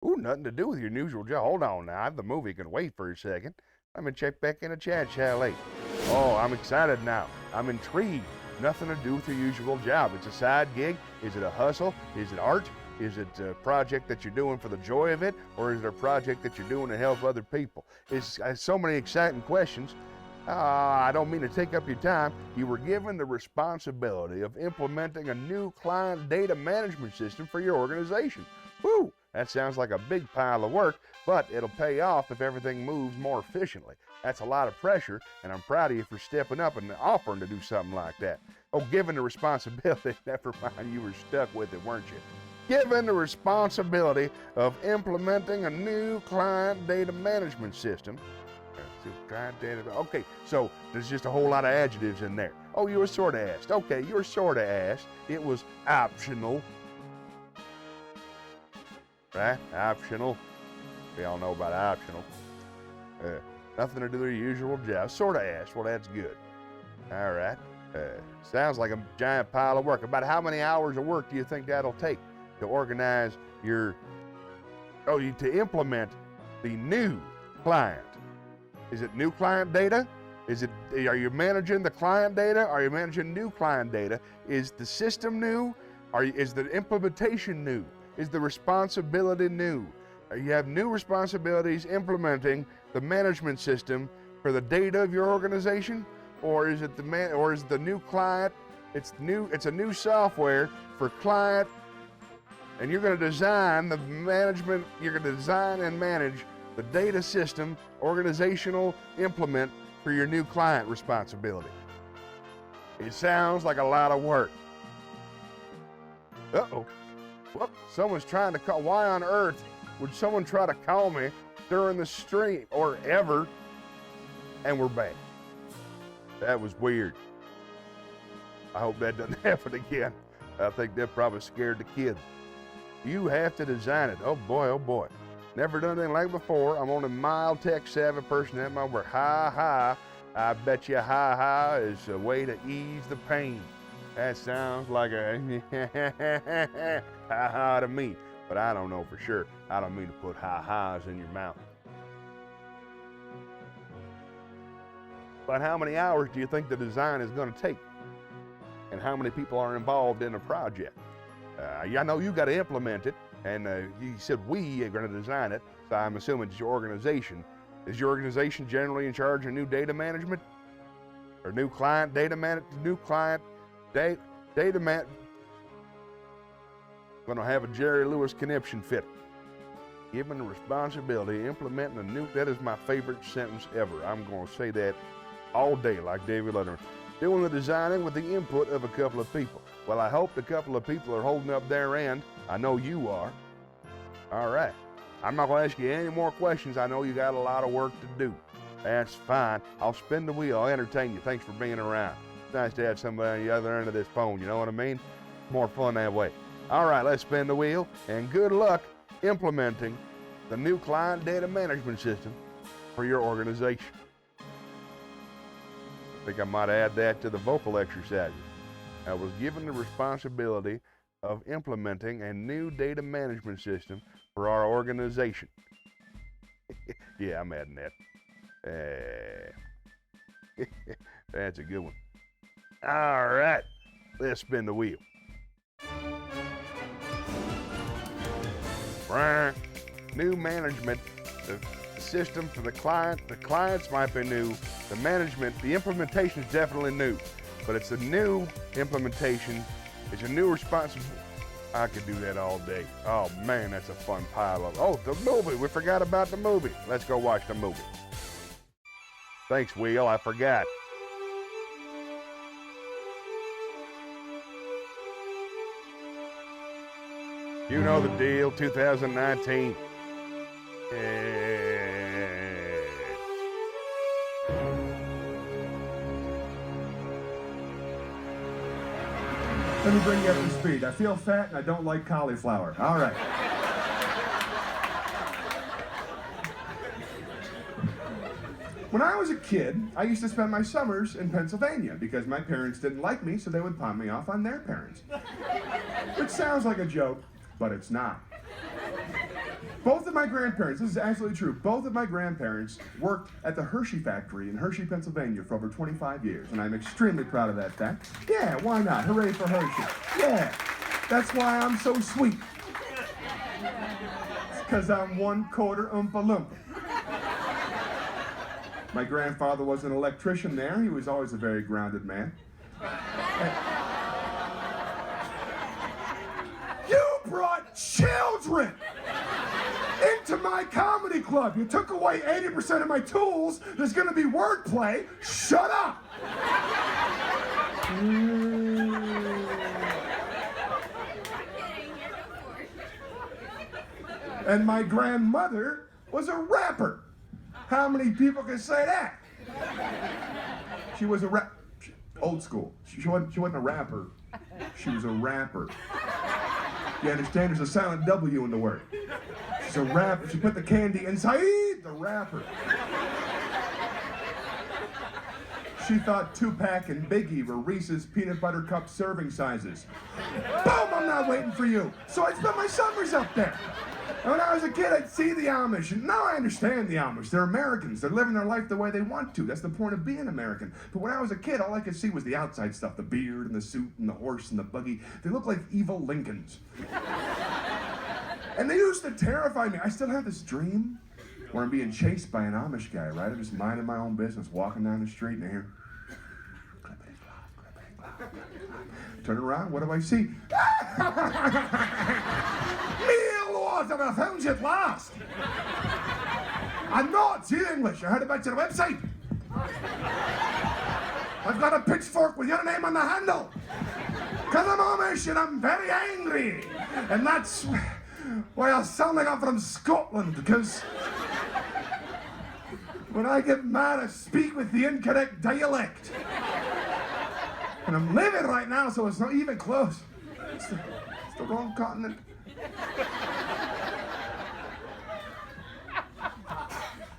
Ooh, nothing to do with your usual job. Hold on now. The movie can wait for a second. Let me check back in the chat, Chalet. Oh, I'm excited now. I'm intrigued. Nothing to do with your usual job. It's a side gig. Is it a hustle? Is it art? Is it a project that you're doing for the joy of it? Or is it a project that you're doing to help other people? It's so many exciting questions. I don't mean to take up your time. You were given the responsibility of implementing a new client data management system for your organization. Woo! That sounds like a big pile of work, but it'll pay off if everything moves more efficiently. That's a lot of pressure, and I'm proud of you for stepping up and offering to do something like that. Oh, given the responsibility, never mind, you were stuck with it, weren't you? Given the responsibility of implementing a new client data management system. Okay, so there's just a whole lot of adjectives in there. Oh, you were sort of asked. Okay, you were sort of asked. It was optional. Right? Optional. We all know about optional. Nothing to do with your usual job. Sort of asked. Well, that's good. All right. Sounds like a giant pile of work. About how many hours of work do you think that'll take to organize to implement the new client? Is it new client data? Are you managing the client data? Are you managing new client data? Is the system new? Is the implementation new? Is the responsibility new? You have new responsibilities implementing the management system for the data of your organization, or is it the new client? It's a new software for client, and you're going to design the management. You're going to design and manage the data system, organizational implement for your new client responsibility. It sounds like a lot of work. Uh-oh. Whoop, someone's trying to call. Why on earth would someone try to call me during the stream or ever? And we're back. That was weird. I hope that doesn't happen again. I think that probably scared the kids. You have to design it. Oh boy, oh boy. Never done anything like it before. I'm only a mild tech savvy person at my work. Ha ha. I bet you ha ha is a way to ease the pain. That sounds like a ha-ha to me, but I don't know for sure. I don't mean to put ha-has in your mouth. But how many hours do you think the design is going to take? And how many people are involved in the project? I know you got to implement it, and you said we are going to design it, so I'm assuming it's your organization. Is your organization generally in charge of new data management? Or new client data management? New client data man. Gonna have a Jerry Lewis conniption fit. Given the responsibility, implementing a new, that is my favorite sentence ever. I'm gonna say that all day like David Letterman. Doing the designing with the input of a couple of people. Well, I hope the couple of people are holding up their end. I know you are. All right. I'm not gonna ask you any more questions. I know you got a lot of work to do. That's fine. I'll spin the wheel. I'll entertain you. Thanks for being around. It's nice to have somebody on the other end of this phone, you know what I mean? More fun that way. All right, let's spin the wheel, and good luck implementing the new client data management system for your organization. I think I might add that to the vocal exercises. I was given the responsibility of implementing a new data management system for our organization. Yeah, I'm adding that. That's a good one. All right, let's spin the wheel. New management system for the client. The clients might be new. The management, the implementation is definitely new, but it's a new implementation. It's a new responsibility. I could do that all day. Oh man, that's a fun pile of. Oh, the movie. We forgot about the movie. Let's go watch the movie. Thanks, Wheel. I forgot. You know the deal, 2019. Let me bring you up to speed. I feel fat and I don't like cauliflower. All right. When I was a kid, I used to spend my summers in Pennsylvania because my parents didn't like me, so they would pawn me off on their parents. Which sounds like a joke, but it's not. Both of my grandparents, this is absolutely true, both of my grandparents worked at the Hershey factory in Hershey, Pennsylvania for over 25 years, and I'm extremely proud of that fact. Yeah, why not? Hooray for Hershey. Yeah, that's why I'm so sweet. It's because I'm 1/4 Oompa Loompa. My grandfather was an electrician there. He was always a very grounded man. You brought children into my comedy club. You took away 80% of my tools. There's going to be wordplay. Shut up. And my grandmother was a rapper. How many people can say that? She was a old school. She wasn't a rapper. She was a rapper. You understand? There's a silent W in the word. She's a rapper. She put the candy inside the rapper. She thought Tupac and Biggie were Reese's peanut butter cup serving sizes. Boom! I'm not waiting for you. So I spent my summers up there. And when I was a kid, I'd see the Amish, and now I understand the Amish. They're Americans. They're living their life the way they want to. That's the point of being American. But when I was a kid, all I could see was the outside stuff, the beard and the suit and the horse and the buggy. They look like evil Lincolns. And they used to terrify me. I still have this dream where I'm being chased by an Amish guy, right? I'm just minding my own business, walking down the street, and I hear, clippity clop, clippity clop, clippity clop. Turn around, what do I see? I found you at last. I know it's you, English. I heard about your website. I've got a pitchfork with your name on the handle. Because I'm Amish and I'm very angry. And that's why I sound like I'm from Scotland. Because when I get mad, I speak with the incorrect dialect. And I'm living right now, so it's not even close. It's the wrong continent.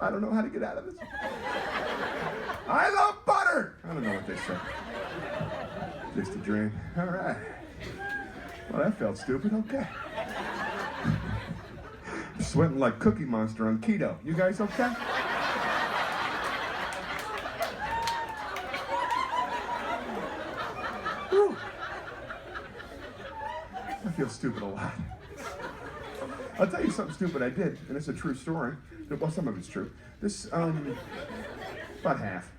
I don't know how to get out of this. I love butter. I don't know what they say. Just a dream. All right. Well, that felt stupid. Okay. I'm sweating like Cookie Monster on keto. You guys okay? Whew. I feel stupid a lot. I'll tell you something stupid I did, and it's a true story. Well, some of it's true. This, about half.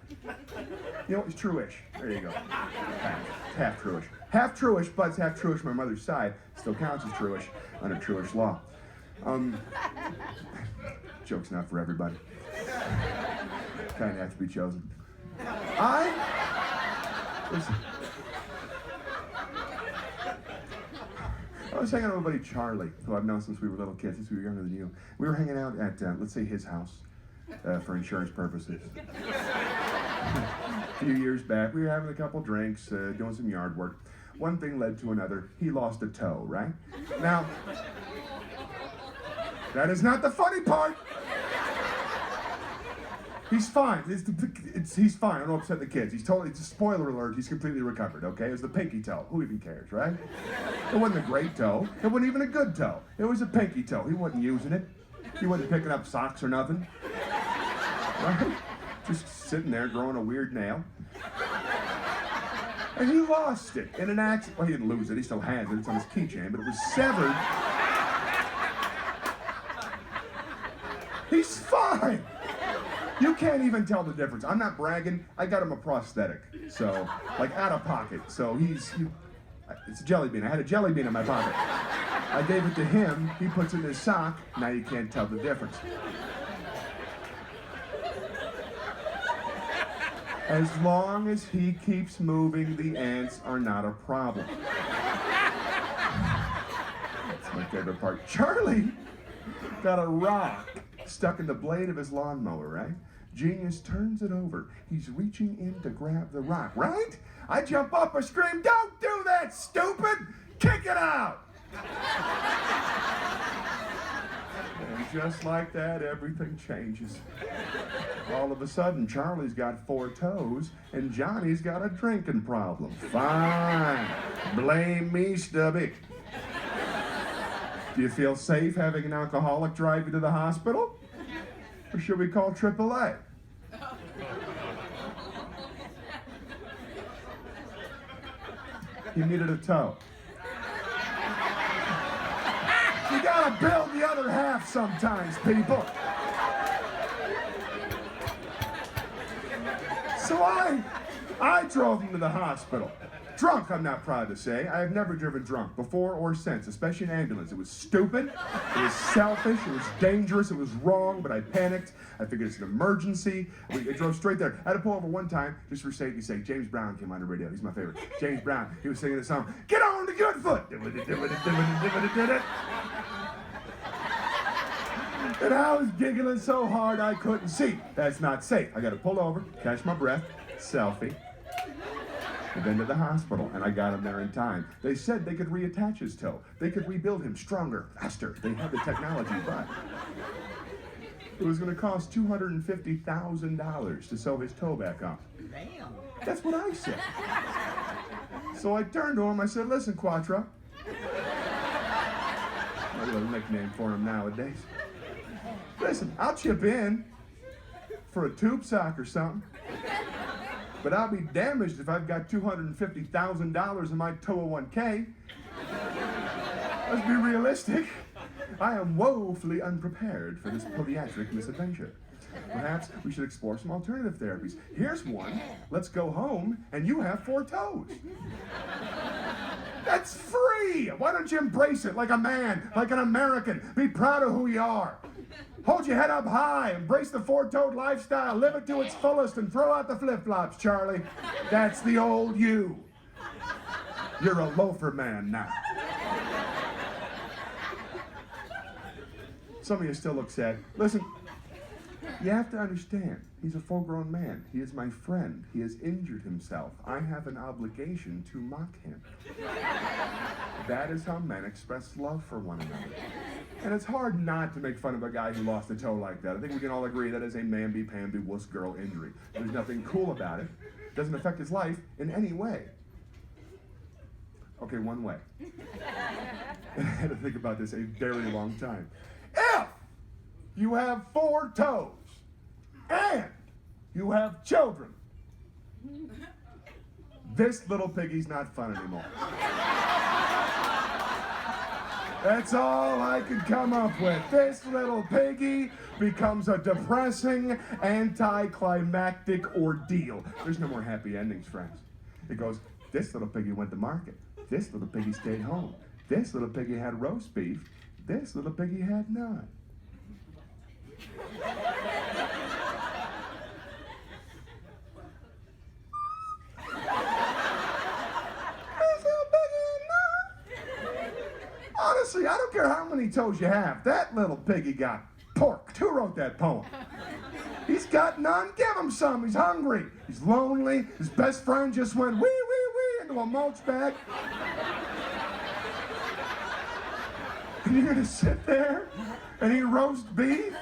You know, it's true-ish. There you go. Half true-ish. Half true-ish, but it's half true-ish my mother's side. Still counts as true-ish under true-ish law. Joke's not for everybody. Kind of have to be chosen. I was hanging out with my buddy Charlie, who I've known since we were little kids, since we were younger than you. We were hanging out at, let's say, his house for insurance purposes. A few years back, we were having a couple drinks, doing some yard work. One thing led to another. He lost a toe, right? Now, that is not the funny part. He's fine. He's fine. I don't upset the kids. It's a spoiler alert, he's completely recovered, okay? It was the pinky toe. Who even cares, right? It wasn't a great toe. It wasn't even a good toe. It was a pinky toe. He wasn't using it. He wasn't picking up socks or nothing. Right? Just sitting there growing a weird nail. And he lost it in an accident. Well, he didn't lose it. He still has it. It's on his keychain, but it was severed. He's fine. You can't even tell the difference. I'm not bragging. I got him a prosthetic, so, like, out of pocket. So it's a jelly bean. I had a jelly bean in my pocket. I gave it to him. He puts it in his sock. Now you can't tell the difference. As long as he keeps moving, the ants are not a problem. That's my favorite part. Charlie got a rock stuck in the blade of his lawnmower, right? Genius turns it over. He's reaching in to grab the rock, right? I jump up and scream, "Don't do that, stupid! Kick it out!" And just like that, everything changes. All of a sudden, Charlie's got 4 toes, and Johnny's got a drinking problem. Fine. Blame me, Stubby. Do you feel safe having an alcoholic drive you to the hospital? Or should we call AAA? He needed a toe. You gotta build the other half sometimes, people. So I drove him to the hospital. Drunk, I'm not proud to say. I have never driven drunk, before or since, especially in ambulance. It was stupid, it was selfish, it was dangerous, it was wrong, but I panicked. I figured it's an emergency. I drove straight there. I had to pull over one time, just for safety's sake. James Brown came on the radio. He's my favorite. James Brown, he was singing the song, "Get on the good foot." And I was giggling so hard I couldn't see. That's not safe. I gotta pull over, catch my breath, selfie. I've been to the hospital, and I got him there in time. They said they could reattach his toe. They could rebuild him stronger, faster. They had the technology, but it was going to cost $250,000 to sew his toe back up. Damn. That's what I said. So I turned to him, I said, "Listen, Quattro." My little nickname for him nowadays. "Listen, I'll chip in for a tube sock or something. But I'll be damaged if I've got $250,000 in my 201k. Let's be realistic. I am woefully unprepared for this podiatric misadventure. Perhaps we should explore some alternative therapies. Here's one. Let's go home and you have 4 toes. That's free. Why don't you embrace it like a man, like an American? Be proud of who you are. Hold your head up high, embrace the 4-toed lifestyle, live it to its fullest, and throw out the flip-flops, Charlie. That's the old you. You're a loafer man now." Some of you still look sad. Listen, you have to understand, he's a full-grown man. He is my friend. He has injured himself. I have an obligation to mock him. That is how men express love for one another. And it's hard not to make fun of a guy who lost a toe like that. I think we can all agree that is a mamby-pamby wuss girl injury. There's nothing cool about it. It doesn't affect his life in any way. Okay, one way. I had to think about this a very long time. If you have 4 toes and you have children, this little piggy's not fun anymore. That's all I could come up with. This little piggy becomes a depressing, anticlimactic ordeal. There's no more happy endings, friends. It goes, this little piggy went to market. This little piggy stayed home. This little piggy had roast beef. This little piggy had none. Honestly, I don't care how many toes you have. That little piggy got porked. Who wrote that poem? He's got none. Give him some. He's hungry. He's lonely. His best friend just went wee, wee, wee into a mulch bag. And you're going to sit there and eat roast beef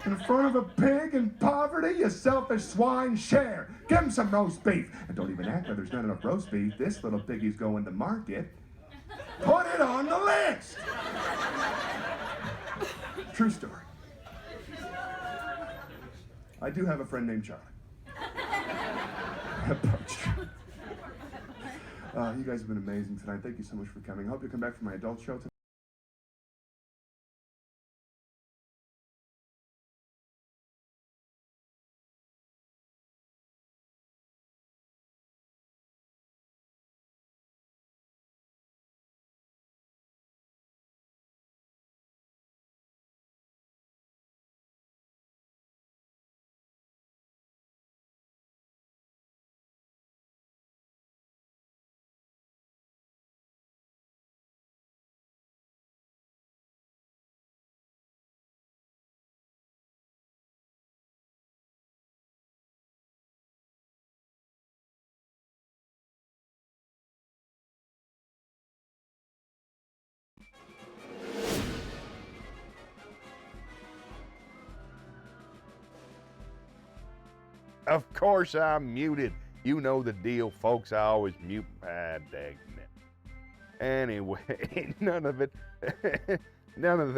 in front of a pig in poverty? You selfish swine, share. Give him some roast beef. And don't even act like there's not enough roast beef. This little piggy's going to market. Put it on the list. True story. I do have a friend named Charlie. You guys have been amazing tonight. Thank you so much for coming. I hope you come back for my adult show tonight. Of course I'm muted. You know the deal, folks. I always mute. Dang it. Anyway, none of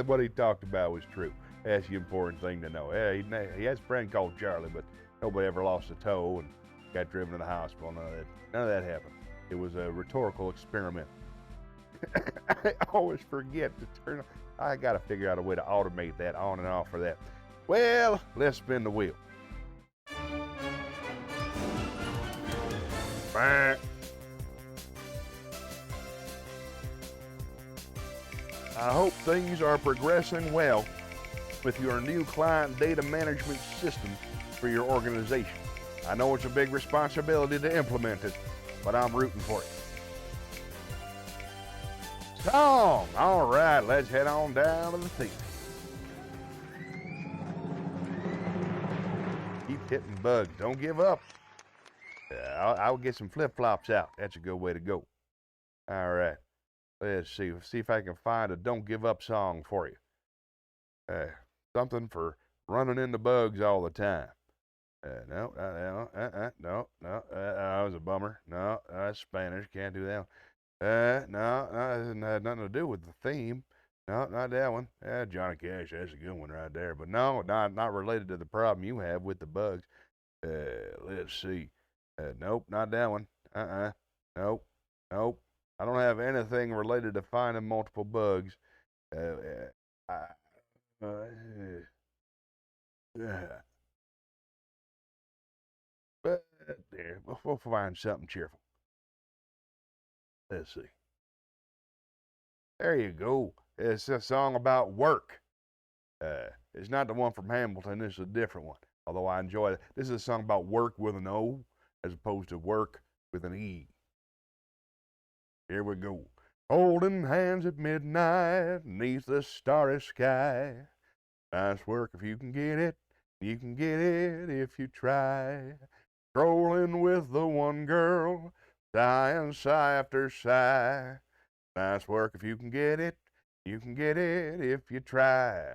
what he talked about was true. That's the important thing to know. Yeah, he has a friend called Charlie, but nobody ever lost a toe and got driven to the hospital. None of that happened. It was a rhetorical experiment. I always forget to turn. I got to figure out a way to automate that on and off for that. Well, let's spin the wheel. I hope things are progressing well with your new client data management system for your organization. I know it's a big responsibility to implement it, but I'm rooting for you. Song! All right, let's head on down to the theater. Keep hitting bugs. Don't give up. I'll get some flip-flops out. That's a good way to go. All right. Let's see if I can find a don't give up song for you. Something for running into bugs all the time. No, that was a bummer. No, that's Spanish. Can't do that one. No, that had nothing to do with the theme. No, not that one. Johnny Cash, that's a good one right there. But no, not related to the problem you have with the bugs. Let's see. Nope, not that one. Nope. I don't have anything related to finding multiple bugs. But there, we'll find something cheerful. Let's see. There you go. It's a song about work. It's not the one from Hamilton. This is a different one. Although I enjoy it. This is a song about work with an O as opposed to work with an E. Here we go. Holding hands at midnight neath the starry sky. Nice work if you can get it. You can get it if you try. Strolling with the one girl, sighing sigh after sigh. Nice work if you can get it. You can get it if you try.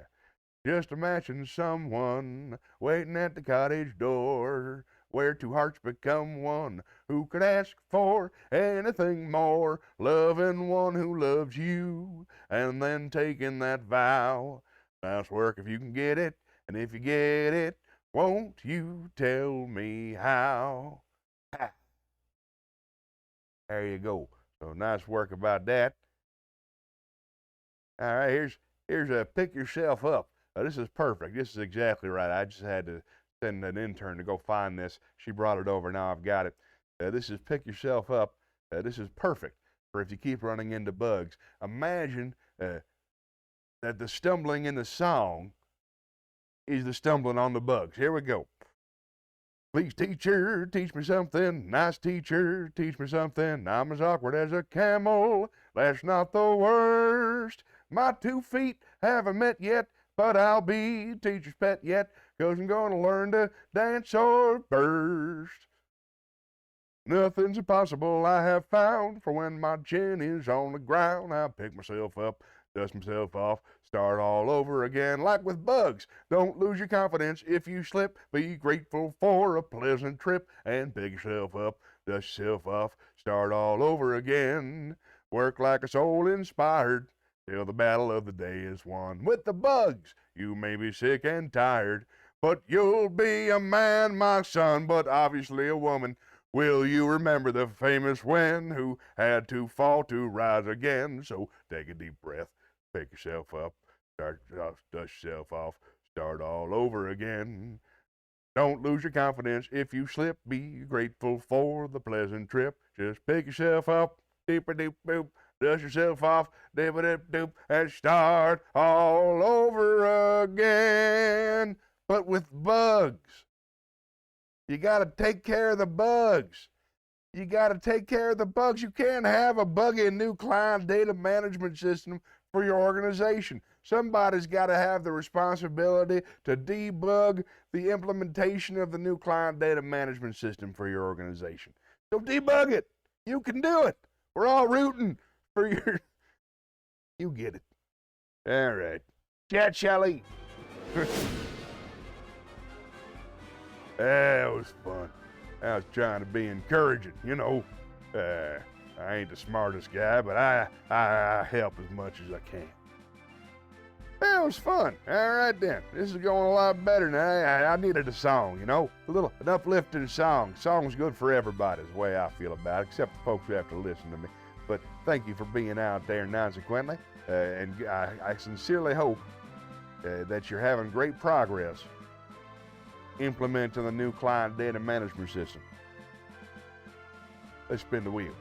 Just imagine someone waiting at the cottage door where two hearts become one. Who could ask for anything more? Loving one who loves you, and then taking that vow. Nice work if you can get it, and if you get it, won't you tell me how? Ha. There you go. So nice work about that. All right, here's a pick yourself up. This is perfect. This is exactly right. I just had to send an intern to go find this. She brought it over. Now I've got it. This is pick yourself up. This is perfect for if you keep running into bugs. Imagine that the stumbling in the song is the stumbling on the bugs. Here we go. Please, teacher, teach me something. Nice teacher, teach me something. I'm as awkward as a camel. That's not the worst. My 2 feet haven't met yet, but I'll be teacher's pet yet, 'cause I'm gonna learn to dance or burst. Nothing's impossible I have found, for when my chin is on the ground, I pick myself up, dust myself off, start all over again. Like with bugs, don't lose your confidence if you slip. Be grateful for a pleasant trip, and pick yourself up, dust yourself off, start all over again. Work like a soul inspired, till the battle of the day is won. With the bugs, you may be sick and tired, but you'll be a man, my son, but obviously a woman. Will you remember the famous Wen who had to fall to rise again? So take a deep breath, pick yourself up, dust yourself off, start all over again. Don't lose your confidence if you slip. Be grateful for the pleasant trip. Just pick yourself up, deep-a-deep-boop, dust yourself off, dip-a-dip-doop, and start all over again. But with bugs, you got to take care of the bugs. You got to take care of the bugs. You can't have a buggy new client data management system for your organization. Somebody's got to have the responsibility to debug the implementation of the new client data management system for your organization. So debug it. You can do it. We're all rooting for your... You get it. All right. Chat, Shelly. That was fun. I was trying to be encouraging, you know. I ain't the smartest guy, but I help as much as I can. That was fun. All right then. This is going a lot better now. I needed a song, you know. An uplifting song. Song's good for everybody is the way I feel about it, except the folks who have to listen to me. But thank you for being out there consequently. And I sincerely hope that you're having great progress implementing the new client data management system. Let's spin the wheel.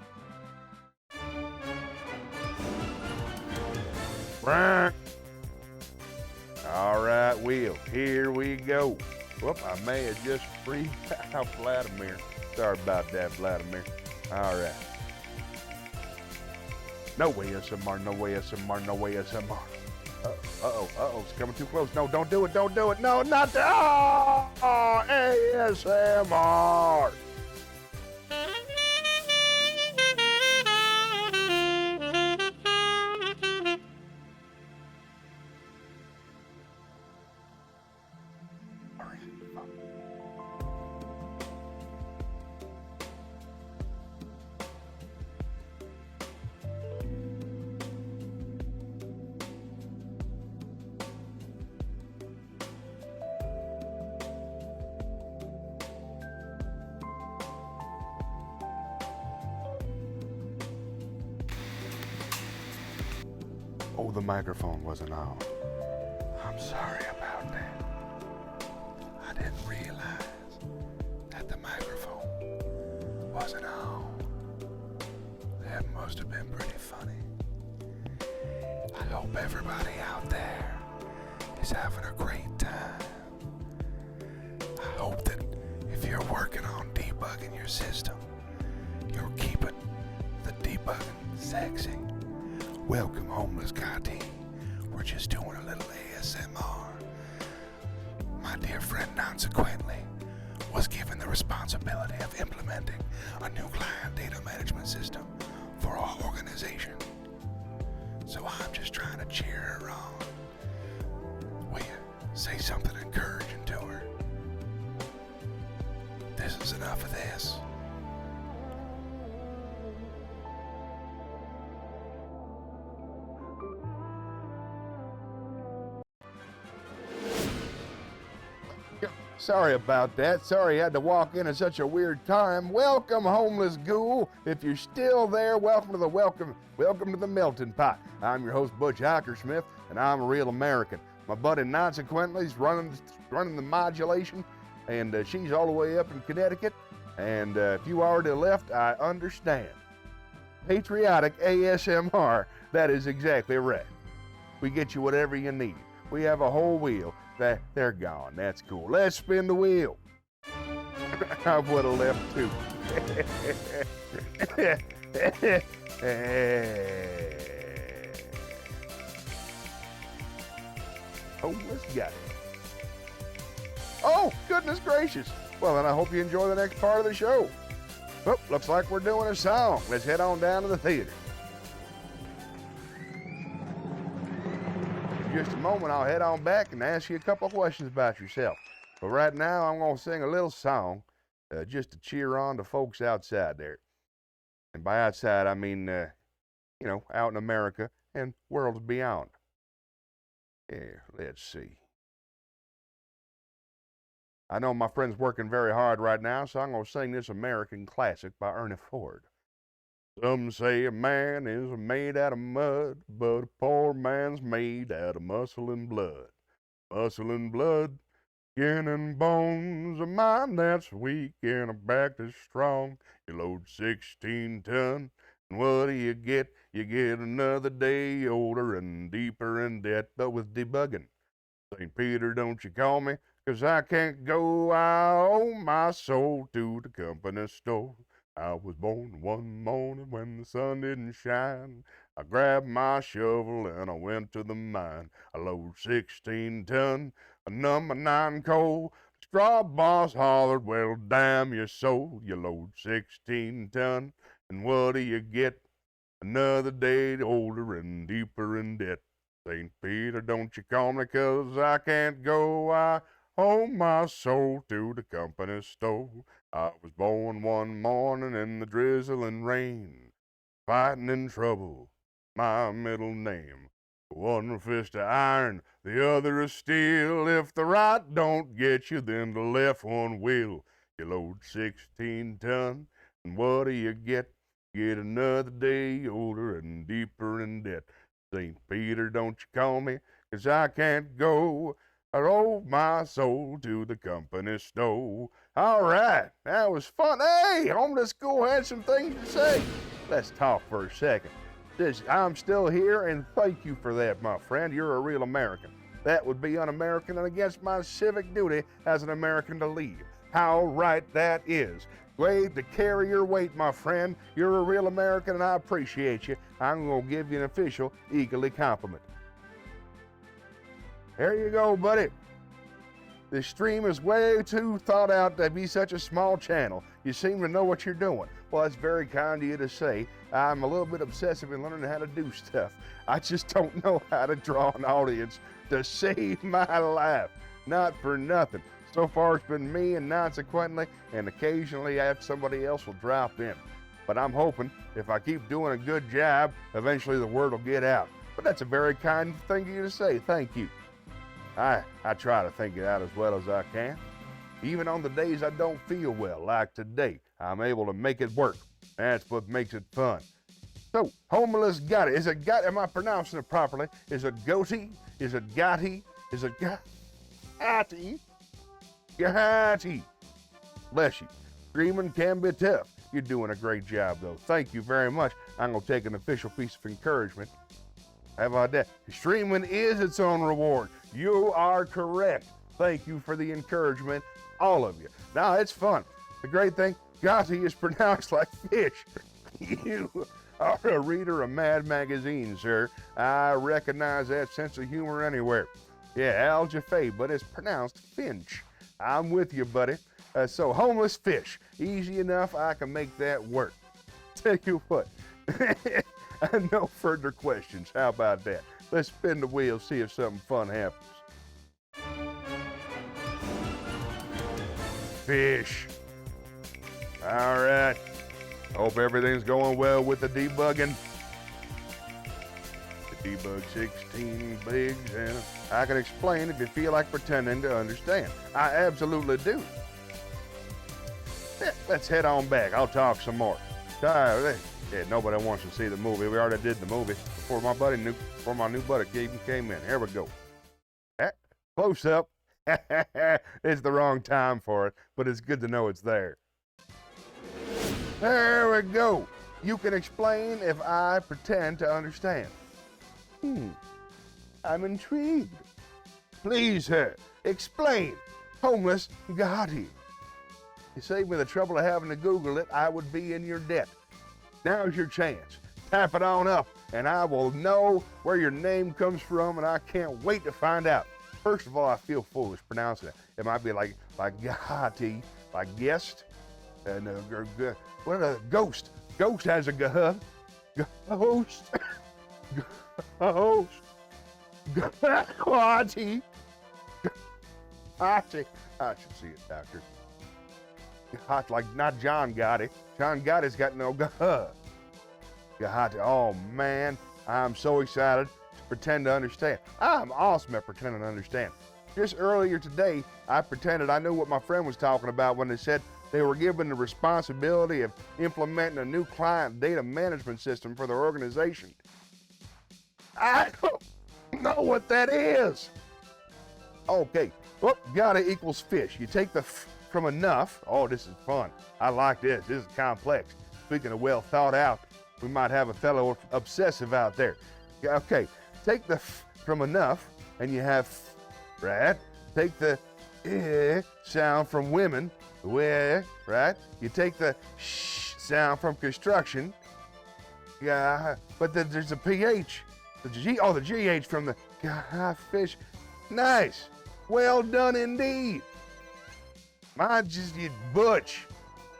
All right, wheel. Here we go. Whoop, I may have just freaked out Vladimir. Sorry about that, Vladimir. All right. No way SMR, no way SMR, no way SMR. Uh-oh, it's coming too close. No, don't do it. No, not that. Oh, ASMR. Oh, the microphone wasn't on. I'm sorry about that. I didn't realize that the microphone wasn't on. That must have been pretty funny. I hope everybody out there is having a great time. I hope that if you're working on debugging your system, you're keeping the debugging sexy. Welcome, Homeless Guy Team. We're just doing a little ASMR. My dear friend, consequently, was given the responsibility of implementing a new client data management system for our organization. So I'm just trying to cheer her on. Will you say something encouraging to her? This is enough of this. Sorry about that. Sorry you had to walk in at such a weird time. Welcome, homeless ghoul. If you're still there, welcome to the melting pot. I'm your host, Butch Hockersmith, and I'm a real American. My buddy consequently is running the modulation, and she's all the way up in Connecticut. And if you already left, I understand. Patriotic ASMR, that is exactly right. We get you whatever you need. We have a whole wheel. They're gone. That's cool. Let's spin the wheel. I would have left too. Oh, let's get it. Oh, goodness gracious. Well, then I hope you enjoy the next part of the show. Oh, looks like we're doing a song. Let's head on down to the theater. In just a moment, I'll head on back and ask you a couple of questions about yourself. But right now, I'm going to sing a little song just to cheer on the folks outside there. And by outside, I mean, out in America and worlds beyond. Here, let's see. I know my friend's working very hard right now, so I'm going to sing this American classic by Ernie Ford. Some say a man is made out of mud, but a poor man's made out of muscle and blood. Muscle and blood, skin and bones, a mind that's weak and a back that's strong. You load 16 ton, and what do you get? You get another day older and deeper in debt, but with debugging. St. Peter, don't you call me, 'cause I can't go. I owe my soul to the company store. I was born one morning when the sun didn't shine. I grabbed my shovel and I went to the mine. I load 16 ton of number 9 coal. Straw boss hollered, well, damn your soul. You load 16 ton, and what do you get? Another day older and deeper in debt. St. Peter, don't you call me, 'cause I can't go. I owe my soul to the company store. I was born one morning in the drizzling rain, fighting in trouble, my middle name. One fist of iron, the other of steel. If the right don't get you, then the left one will. You load 16 ton, and what do you get? Get another day older and deeper in debt. St. Peter, don't you call me, 'cause I can't go. I owe my soul to the company store. All right, that was fun. Hey, homeless school had some things to say. Let's talk for a second. I'm still here, and thank you for that, my friend. You're a real American. That would be un-American and against my civic duty as an American to leave. How right that is. Way to carry your weight, my friend. You're a real American, and I appreciate you. I'm going to give you an official eagerly compliment. There you go, buddy. This stream is way too thought out to be such a small channel. You seem to know what you're doing. Well, that's very kind of you to say. I'm a little bit obsessive in learning how to do stuff. I just don't know how to draw an audience to save my life. Not for nothing. So far, it's been me and consequently, and occasionally somebody else will drop in. But I'm hoping if I keep doing a good job, eventually the word will get out. But that's a very kind thing of you to say. Thank you. I try to think it out as well as I can. Even on the days I don't feel well, like today, I'm able to make it work. That's what makes it fun. So, homeless Gotti. Is it Gotti? Am I pronouncing it properly? Is it Gotti? Is it Gotti? Is it Gotti? Gotti. Bless you. Screaming can be tough. You're doing a great job, though. Thank you very much. I'm going to take an official piece of encouragement. How about that? Streaming is its own reward. You are correct. Thank you for the encouragement, all of you. Now, it's fun. The great thing, Gotti is pronounced like fish. You are a reader of Mad Magazine, sir. I recognize that sense of humor anywhere. Yeah, Al Jaffe, but it's pronounced Finch. I'm with you, buddy. So, homeless fish. Easy enough, I can make that work. Tell you what. No further questions. How about that? Let's spin the wheel, see if something fun happens. Fish. All right. Hope everything's going well with the debugging. The debug 16 bigs, and I can explain if you feel like pretending to understand. I absolutely do. Yeah, let's head on back. I'll talk some more. Yeah, nobody wants to see the movie. We already did the movie before my new buddy came in. Here we go. Close up. It's the wrong time for it, but it's good to know it's there. There we go. You can explain if I pretend to understand. I'm intrigued. Please, sir, explain. Homeless Gotti. You saved me the trouble of having to Google it, I would be in your debt. Now's your chance. Tap it on up, and I will know where your name comes from, and I can't wait to find out. First of all, I feel foolish pronouncing it. It might be like Gotti, like guest, and what a ghost. Ghost has a ghost. Ghost. Gotti. I should see it, doctor. Hot like not John Gotti. John Gotti's got no Gotti. Oh man, I'm so excited to pretend to understand. I'm awesome at pretending to understand. Just earlier today, I pretended I knew what my friend was talking about when they said they were given the responsibility of implementing a new client data management system for their organization. I don't know what that is. Okay, well, gotta equals fish. You take the from enough. Oh, this is fun. I like this. This is complex. Speaking of well thought out, we might have a fellow obsessive out there. Okay, take the from enough, and you have, right? Take the sound from women, right? You take the sh sound from construction, yeah, but there's a PH, the GH from the fish. Nice, well done indeed. Mine's just butch.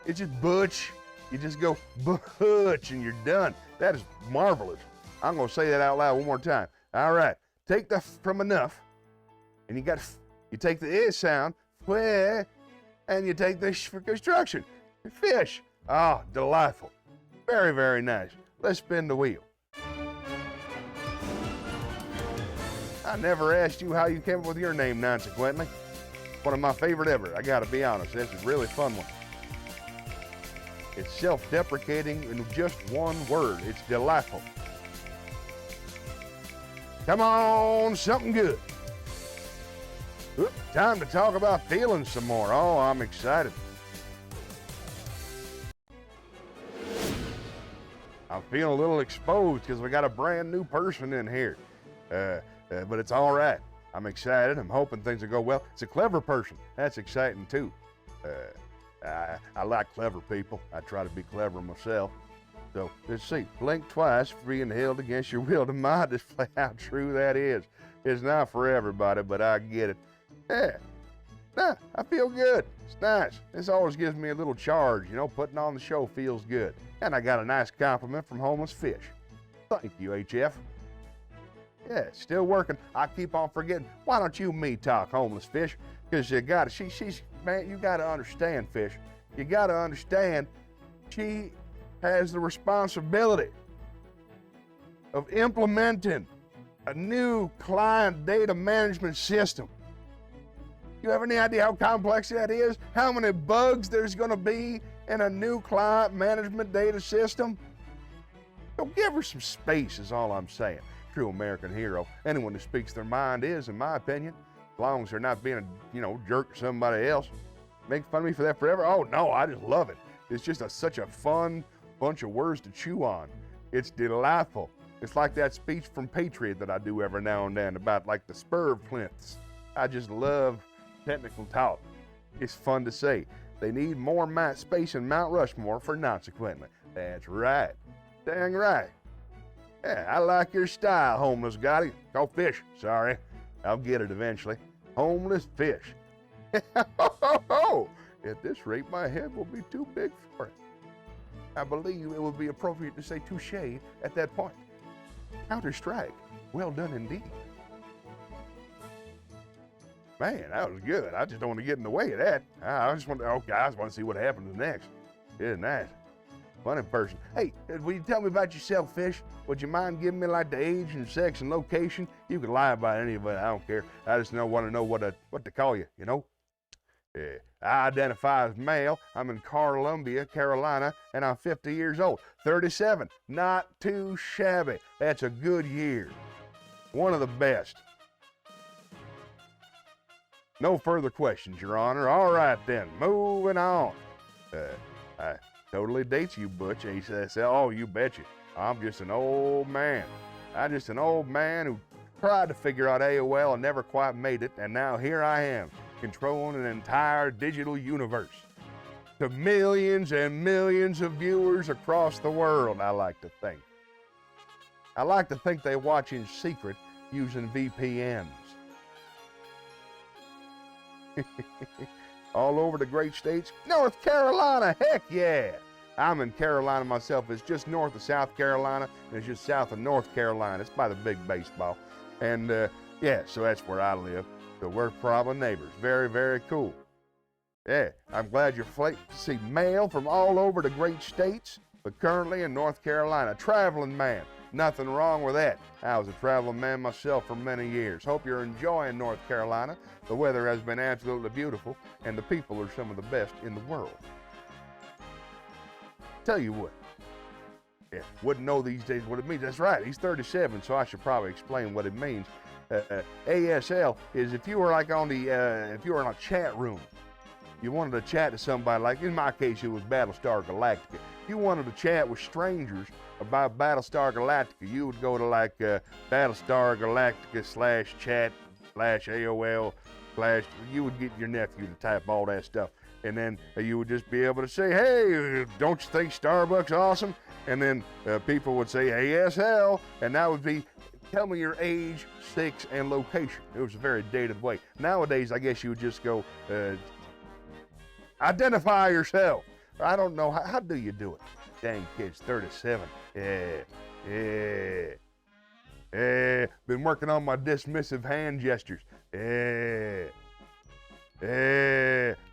It's just butch. You just go butch and you're done. That is marvelous. I'm gonna say that out loud one more time. All right, take the from enough, and you take the sound, and you take the sh for construction. Fish. Oh, delightful. Very, very nice. Let's spin the wheel. I never asked you how you came up with your name, consequently. One of my favorite ever. I gotta be honest, this is a really fun one. It's self-deprecating in just one word. It's delightful. Come on, something good. Oop, time to talk about feelings some more. Oh, I'm excited. I'm feeling a little exposed because we got a brand new person in here. But it's all right. I'm excited. I'm hoping things will go well. It's a clever person. That's exciting too. I like clever people. I try to be clever myself. So let's see. Blink twice for being held against your will to my display how true that is. It's not for everybody, but I get it. Yeah. Nah, I feel good. It's nice. This always gives me a little charge, you know, putting on the show feels good. And I got a nice compliment from Homeless Fish. Thank you, HF. Yeah, still working. I keep on forgetting. Why don't you and me talk, Homeless Fish? Because you got to, man, you got to understand, Fish. You got to understand she has the responsibility of implementing a new client data management system. You have any idea how complex that is? How many bugs there's going to be in a new client management data system? Don't give her some space is all I'm saying. True American hero. Anyone who speaks their mind is, in my opinion, as long as they're not being a, jerk to somebody else. Make fun of me for that forever? Oh no, I just love it. It's just such a fun bunch of words to chew on. It's delightful. It's like that speech from Patriot that I do every now and then about like the spur plinths. I just love technical talk. It's fun to say. They need more space in Mount Rushmore for consequently. That's right. Dang right. Yeah, I like your style, Homeless Gotti. Oh, Fish, sorry. I'll get it eventually. Homeless Fish. At this rate, my head will be too big for it. I believe it would be appropriate to say touche at that point. Counter-strike. Well done indeed. Man, that was good. I just don't want to get in the way of that. I just want to see what happens next. Isn't that? Funny person. Hey, will you tell me about yourself, Fish? Would you mind giving me like the age and sex and location? You can lie about any of it. I don't care. I just want to know what to call you, you know? Yeah. I identify as male. I'm in Columbia, Carolina, and I'm 50 years old. 37. Not too shabby. That's a good year. One of the best. No further questions, Your Honor. All right then, moving on. I totally dates you, Butch. And he says, oh, you betcha. I'm just an old man. I'm just an old man who tried to figure out AOL and never quite made it, and now here I am, controlling an entire digital universe. To millions and millions of viewers across the world, I like to think. I like to think they watch in secret using VPNs. All over the great states. North Carolina, heck yeah! I'm in Carolina myself. It's just north of South Carolina, and it's just south of North Carolina. It's by the big baseball. And yeah, so that's where I live. So we're probably neighbors. Very, very cool. Yeah, I'm glad you're to see mail from all over the great states, but currently in North Carolina. Traveling man. Nothing wrong with that. I was a traveling man myself for many years. Hope you're enjoying North Carolina. The weather has been absolutely beautiful, and the people are some of the best in the world. Tell you what, yeah, wouldn't know these days what it means. That's right, he's 37, so I should probably explain what it means. ASL is if you were like on the, if you were in a chat room, you wanted to chat to somebody, like in my case, it was Battlestar Galactica. If you wanted to chat with strangers about Battlestar Galactica, you would go to like Battlestar Galactica /chat/AOL / you would get your nephew to type all that stuff. And then you would just be able to say, hey, don't you think Starbucks awesome? And then people would say ASL, and that would be, tell me your age, sex, and location. It was a very dated way. Nowadays, I guess you would just go, identify yourself. I don't know, how do you do it? Dang kids, 37. Yeah. Been working on my dismissive hand gestures.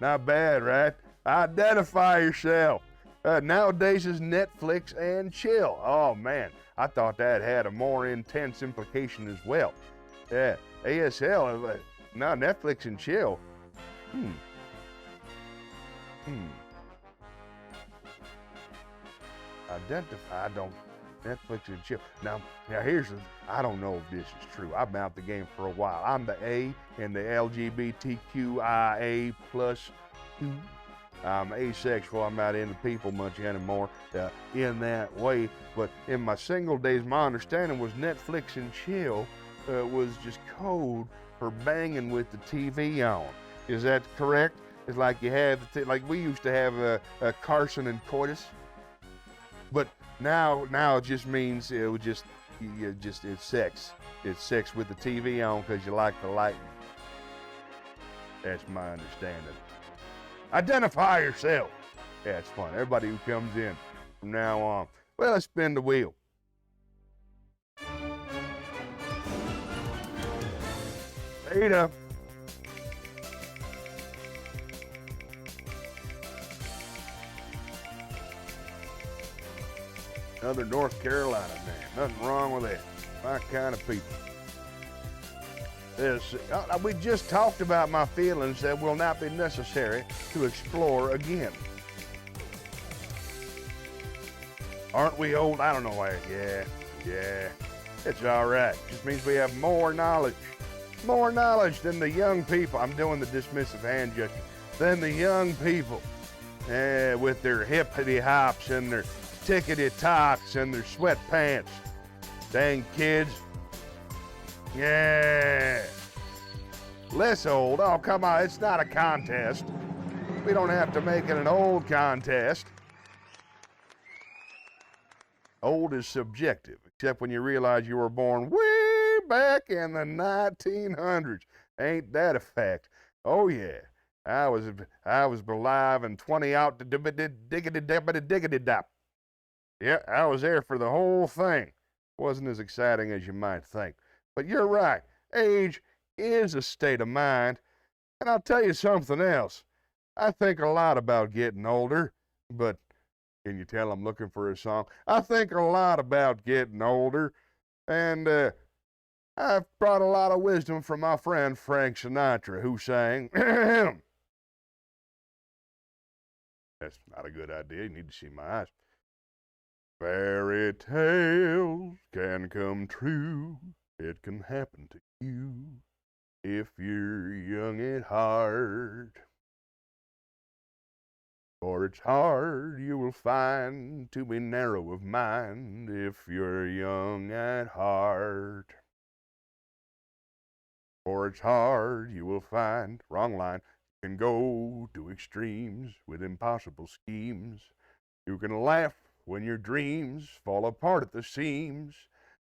Not bad, right? Identify yourself. Nowadays is Netflix and chill. Oh man, I thought that had a more intense implication as well. Yeah, ASL, now Netflix and chill. Identify, I don't, Netflix and chill. Now here's the, I don't know if this is true. I've been out the game for a while. I'm the A in the LGBTQIA plus. I'm asexual. I'm not into people much anymore in that way. But in my single days, my understanding was Netflix and chill was just code for banging with the TV on. Is that correct? It's like you have, like we used to have Carson and Coitus. But now it just means it would just, it's sex. It's sex with the TV on because you like the lighting. That's my understanding. Identify yourself. Yeah, it's fun. Everybody who comes in from now on. Well, let's spin the wheel. Ada. Another North Carolina man. Nothing wrong with that. My kind of people. We just talked about my feelings that will not be necessary to explore again. Aren't we old? I don't know why. Yeah. It's all right. Just means we have more knowledge. More knowledge than the young people. I'm doing the dismissive hand gesture. Than the young people. With their hippity hops and their tickety tocks and their sweatpants. Dang kids. Yeah. Less old. Oh, come on. It's not a contest. We don't have to make it an old contest. Old is subjective, except when you realize you were born way back in the 1900s. Ain't that a fact? Oh, yeah. I was alive and 20 out to diggity dap. Yeah, I was there for the whole thing. Wasn't as exciting as you might think. But you're right. Age is a state of mind. And I'll tell you something else. I think a lot about getting older, but Can you tell I'm looking for a song? I think a lot about getting older, and I've brought a lot of wisdom from my friend Frank Sinatra, who sang. That's not a good idea. You need to see my eyes. Fairy tales can come true. It can happen to you if you're young at heart. For it's hard, you will find, to be narrow of mind if you're young at heart. For it's hard, you will find, wrong line, you can go to extremes with impossible schemes. You can laugh when your dreams fall apart at the seams,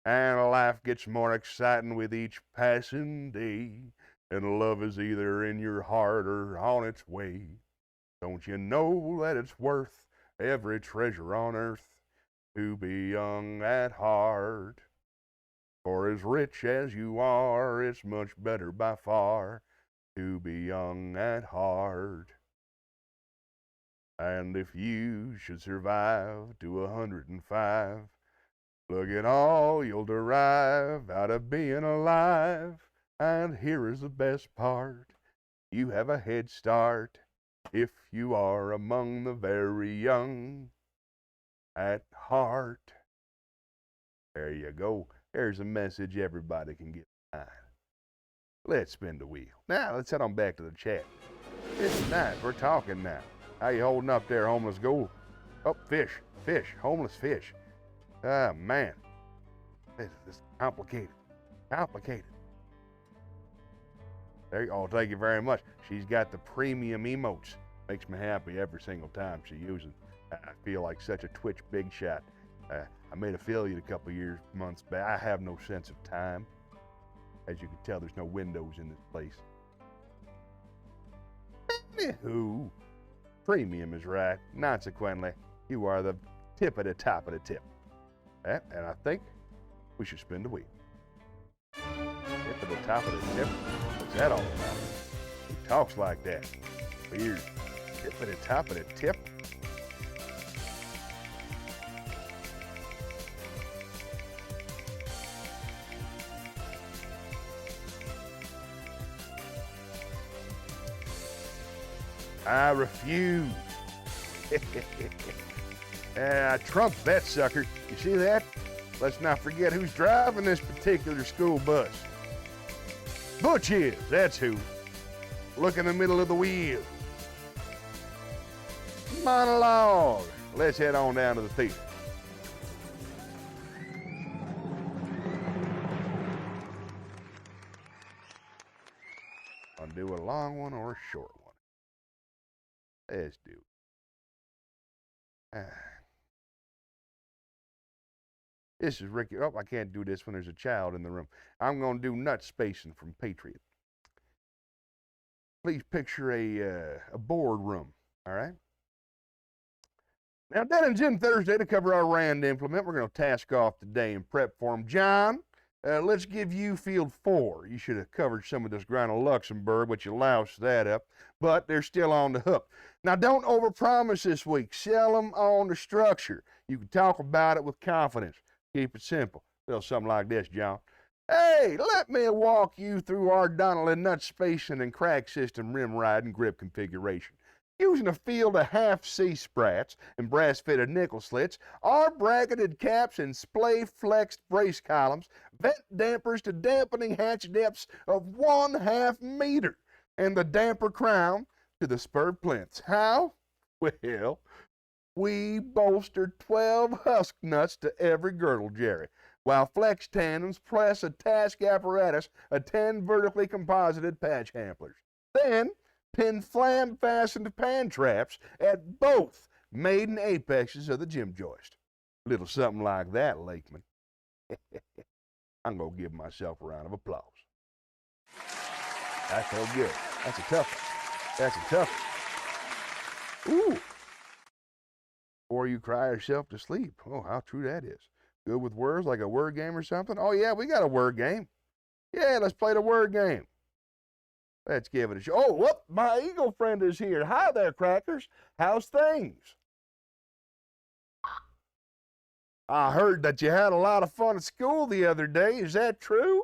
and a laugh gets more exciting with each passing day, and love is either in your heart or on its way. Don't you know that it's worth every treasure on earth to be young at heart? For as rich as you are, it's much better by far to be young at heart. And if you should survive to 105, look at all you'll derive out of being alive. And here is the best part, you have a head start if you are among the very young at heart. There you go. There's a message everybody can get behind. Let's spin the wheel. Now, let's head on back to the chat. It's nice. We're talking now. How you holding up there, homeless ghoul? Oh, fish. Homeless fish. Ah, man. This is complicated. There you go. Oh, thank you very much. She's got the premium emotes. Makes me happy every single time she uses them. I feel like such a Twitch big shot. I made affiliate a couple months back. I have no sense of time. As you can tell, there's no windows in this place. Anywho, premium is right. Consequently, you are the tip at the top of the tip. And I think we should spin the wheel. Tip at the top of the tip? What's that all about? Who talks like that? Weird. Tip at the top of the tip? I refuse. Trump that sucker. You see that? Let's not forget who's driving this particular school bus. Butch is, that's who. Look in the middle of the wheel. Monologue. Let's head on down to the theater. I'll do a long one or a short one. Let's do it. This is Ricky. Oh, I can't do this when there's a child in the room. I'm going to do nut spacing from Patriot. Please picture a boardroom, all right? Now, that ends in Thursday to cover our RAND implement. We're going to task off today and prep for him. John, let's give you field 4. You should have covered some of this ground of Luxembourg, but you loused that up. But they're still on the hook. Now, don't overpromise this week. Sell them on the structure. You can talk about it with confidence. Keep it simple. Feel something like this, John. Hey, let me walk you through our Donnelly nut spacing and crack system rim ride and grip configuration. Using a field of half C-sprats and brass-fitted nickel slits, our bracketed caps and splay-flexed brace columns, vent dampers to dampening hatch depths of 1/2 meter, and the damper crown to the spurred plinths. How? Well, we bolstered 12 husk nuts to every girdle, Jerry, while flex tandems press a task apparatus of 10 vertically composited patch hamplers. Then, pin flam-fastened pan traps at both maiden apexes of the gym joist. Little something like that, Lakeman. I'm going to give myself a round of applause. That felt good. That's a tough one. Ooh. Or you cry yourself to sleep. Oh, how true that is. Good with words, like a word game or something? Oh, yeah, we got a word game. Yeah, let's play the word game. Let's give it a shot. Oh, whoop, my eagle friend is here. Hi there, Crackers. How's things? I heard that you had a lot of fun at school the other day. Is that true?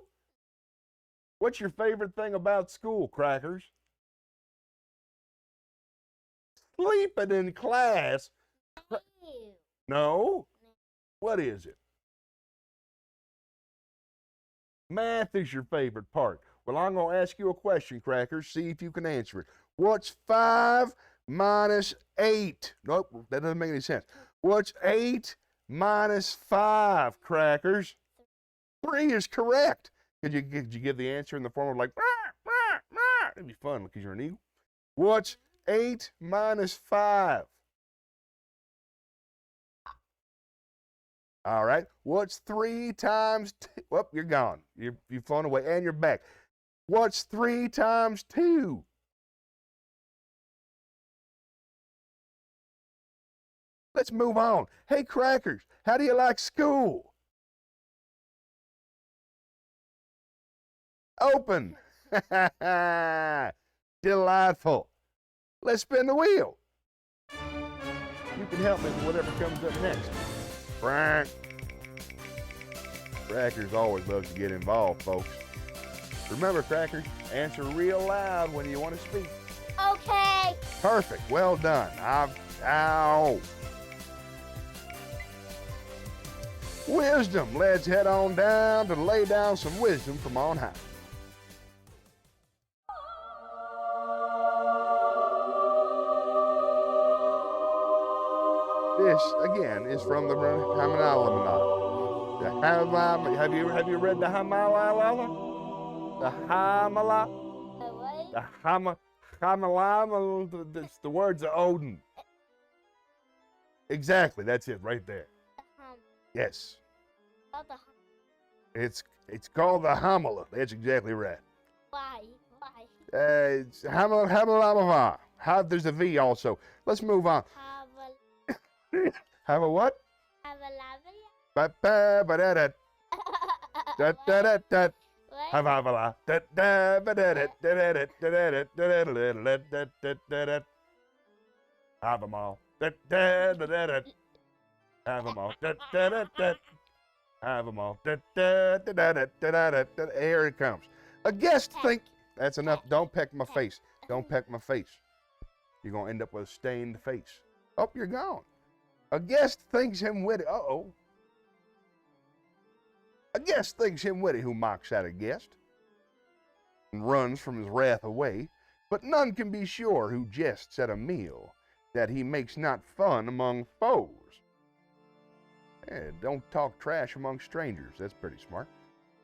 What's your favorite thing about school, Crackers? Sleeping in class. No? What is it? Math is your favorite part. Well, I'm going to ask you a question, Crackers. See if you can answer it. What's 5 minus 8? Nope, that doesn't make any sense. What's 8 minus 5, Crackers? 3 is correct. Could you give the answer in the form of like, rah, rah, rah? It'd be fun because you're an eagle. What's 8 minus 5? All right. What's 3 times 2? Whoop, you're gone. You've flown away and you're back. What's 3 times 2? Let's move on. Hey, Crackers, how do you like school? Open. Delightful. Let's spin the wheel. You can help me with whatever comes up next. Frank. Crackers always loves to get involved, folks. Remember, Crackers, answer real loud when you want to speak. Okay. Perfect. Well done. Ow. Wisdom. Let's head on down to lay down some wisdom from on high. This, again, is from the Hamalalamana. Have you read the Hamalala? The Hamala? The Hamalama, it's the words of Odin. Exactly, that's it right there. Yes. It's called the Hamala. That's exactly right. Why? It's Hamalamava. There's a V also. Let's move on. Have a what? Have a lovely. Ba-ba-ba-da-da. Da-da-da-da. What? Have a la. Da-da-ba-da-da. Have 'em all. Da-da-da-da. Have 'em all. Da-da-da-da. Have 'em all. Da-da-da-da-da-da-da. Here it comes. A guest think. That's enough. Don't peck my face. Don't peck my face. You're going to end up with a stained face. Oh, you're gone. A guest thinks him witty. Uh-oh. A guest thinks him witty who mocks at a guest and runs from his wrath away, but none can be sure who jests at a meal that he makes not fun among foes. Don't talk trash among strangers. That's pretty smart.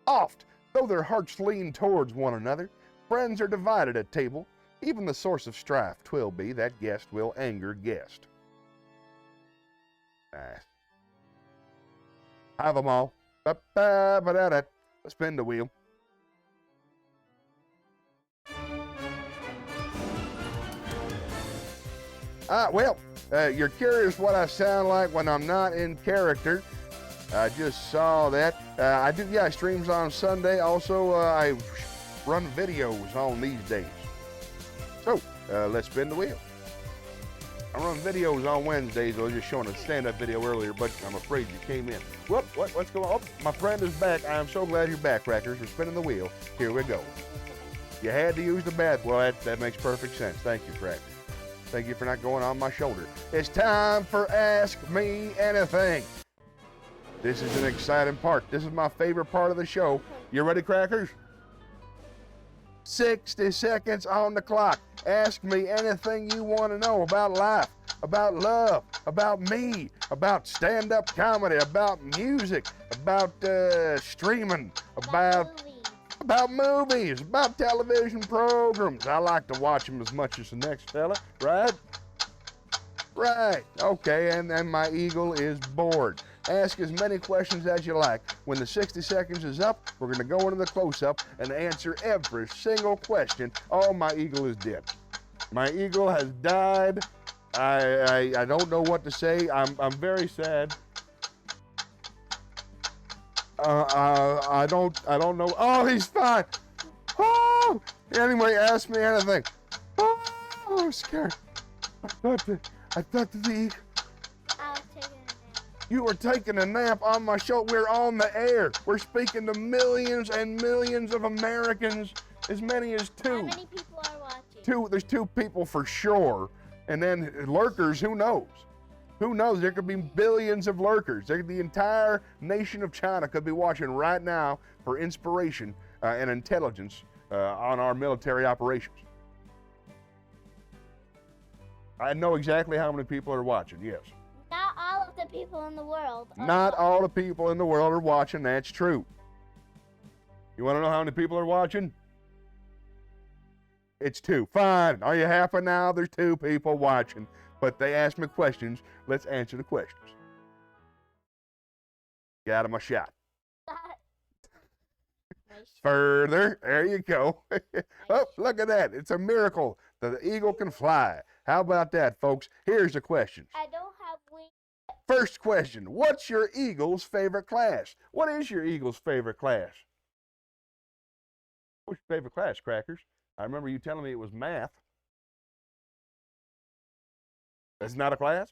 Oft, though their hearts lean towards one another, friends are divided at table. Even the source of strife 'twill be that guest will anger guest. Have 'em all. Ba-ba-ba-da-da. Spin the wheel. You're curious what I sound like when I'm not in character. I just saw that. I streams on Sunday. Also, I run videos on these days. So, let's spin the wheel. I run videos on Wednesdays. I was just showing a stand-up video earlier, but I'm afraid you came in. What's going on? Oh, my friend is back. I am so glad you're back, Crackers. We're spinning the wheel. Here we go. You had to use the bath. Well, that makes perfect sense. Thank you, Crackers. Thank you for not going on my shoulder. It's time for Ask Me Anything. This is an exciting part. This is my favorite part of the show. You ready, Crackers? 60 seconds on the clock. Ask me anything you want to know about life, about love, about me, about stand-up comedy, about music, about streaming, about movies, about television programs. I like to watch them as much as the next fella, right? Right. Okay, and my eagle is bored. Ask as many questions as you like. When the 60 seconds is up, we're going to go into the close-up and answer every single question. Oh, my eagle is dead. My eagle has died. I don't know what to say. I'm very sad. I don't know. Oh, he's fine. Oh, anyway, ask me anything. Oh, I'm scared. I thought the eagle. I'll take it. You were taking a nap on my shoulder. We're on the air. We're speaking to millions and millions of Americans, as many as two. How many people are watching? There's 2 people for sure. And then lurkers, who knows? Who knows? There could be billions of lurkers. The entire nation of China could be watching right now for inspiration and intelligence on our military operations. I know exactly how many people are watching, yes. Not all of the people in the world. Not all the people in the world are watching, that's true. You want to know how many people are watching? It's 2. Fine. Are you happy now? There's 2 people watching. But they asked me questions. Let's answer the questions. Get out of my shot. Further. There you go. Oh, look at that. It's a miracle that the eagle can fly. How about that, folks? Here's the questions. I don't have wings. First question. What's your eagle's favorite class? What is your eagle's favorite class? What's your favorite class, Crackers? I remember you telling me it was math. That's not a class?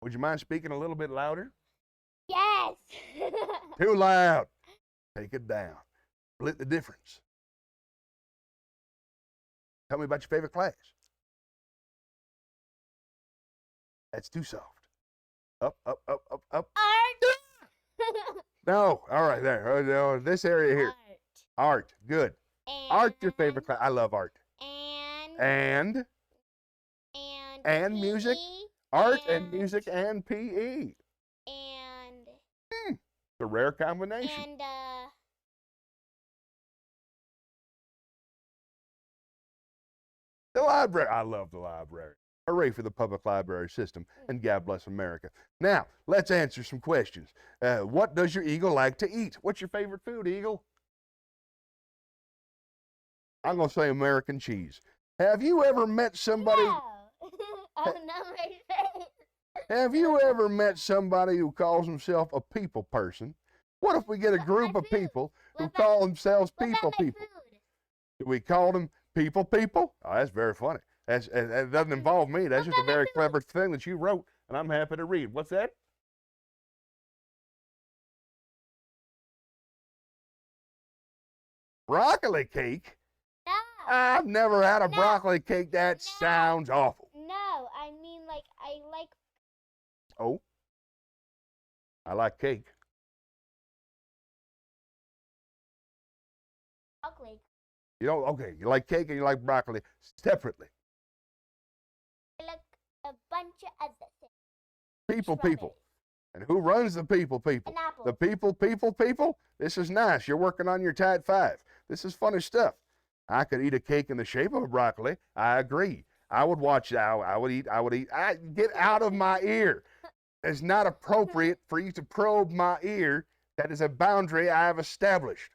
Would you mind speaking a little bit louder? Yes. Too loud. Take it down. Split the difference. Tell me about your favorite class. That's too soft. Up, up, up, up, up. Art. No. All right, there. Oh, no, this area here. Art. Good. Art, your favorite class. I love art. And music. Art and music and PE. And it's a rare combination. And the library. I love the library. Hooray for the public library system, and God bless America. Now, let's answer some questions. What does your eagle like to eat? What's your favorite food, eagle? I'm going to say American cheese. Have you ever met somebody? no. Oh, no, my face. Have you ever met somebody who calls himself a people person? What if we get a group of people who call themselves people people? Do we call them people people? Oh, that's very funny. That doesn't involve me. That's just a very clever thing that you wrote, and I'm happy to read. What's that? Broccoli cake? No. I've never had a No. broccoli cake. That sounds awful. No, I mean, like, I like. Oh, I like cake. Broccoli. You don't? Okay, you like cake and you like broccoli separately. I like a bunch of other things. People, people. And who runs the people, people? An apple. The people, people, people. This is nice. You're working on your Tide 5. This is funny stuff. I could eat a cake in the shape of a broccoli. I agree. I would watch. I would eat. Get out of my ear. It's not appropriate for you to probe my ear. That is a boundary I have established.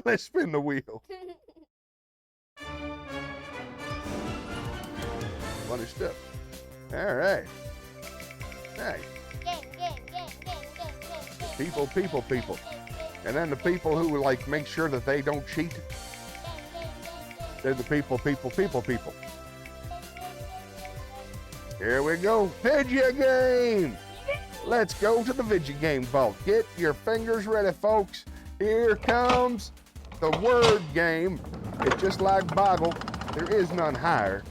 Let's spin the wheel. Funny stuff. All right. Nice. People, people, people. And then the people who like make sure that they don't cheat. They're the people, people, people, people. Here we go. Video game. Let's go to the video game vault. Get your fingers ready, folks. Here comes the word game. It's just like Boggle. There is none higher.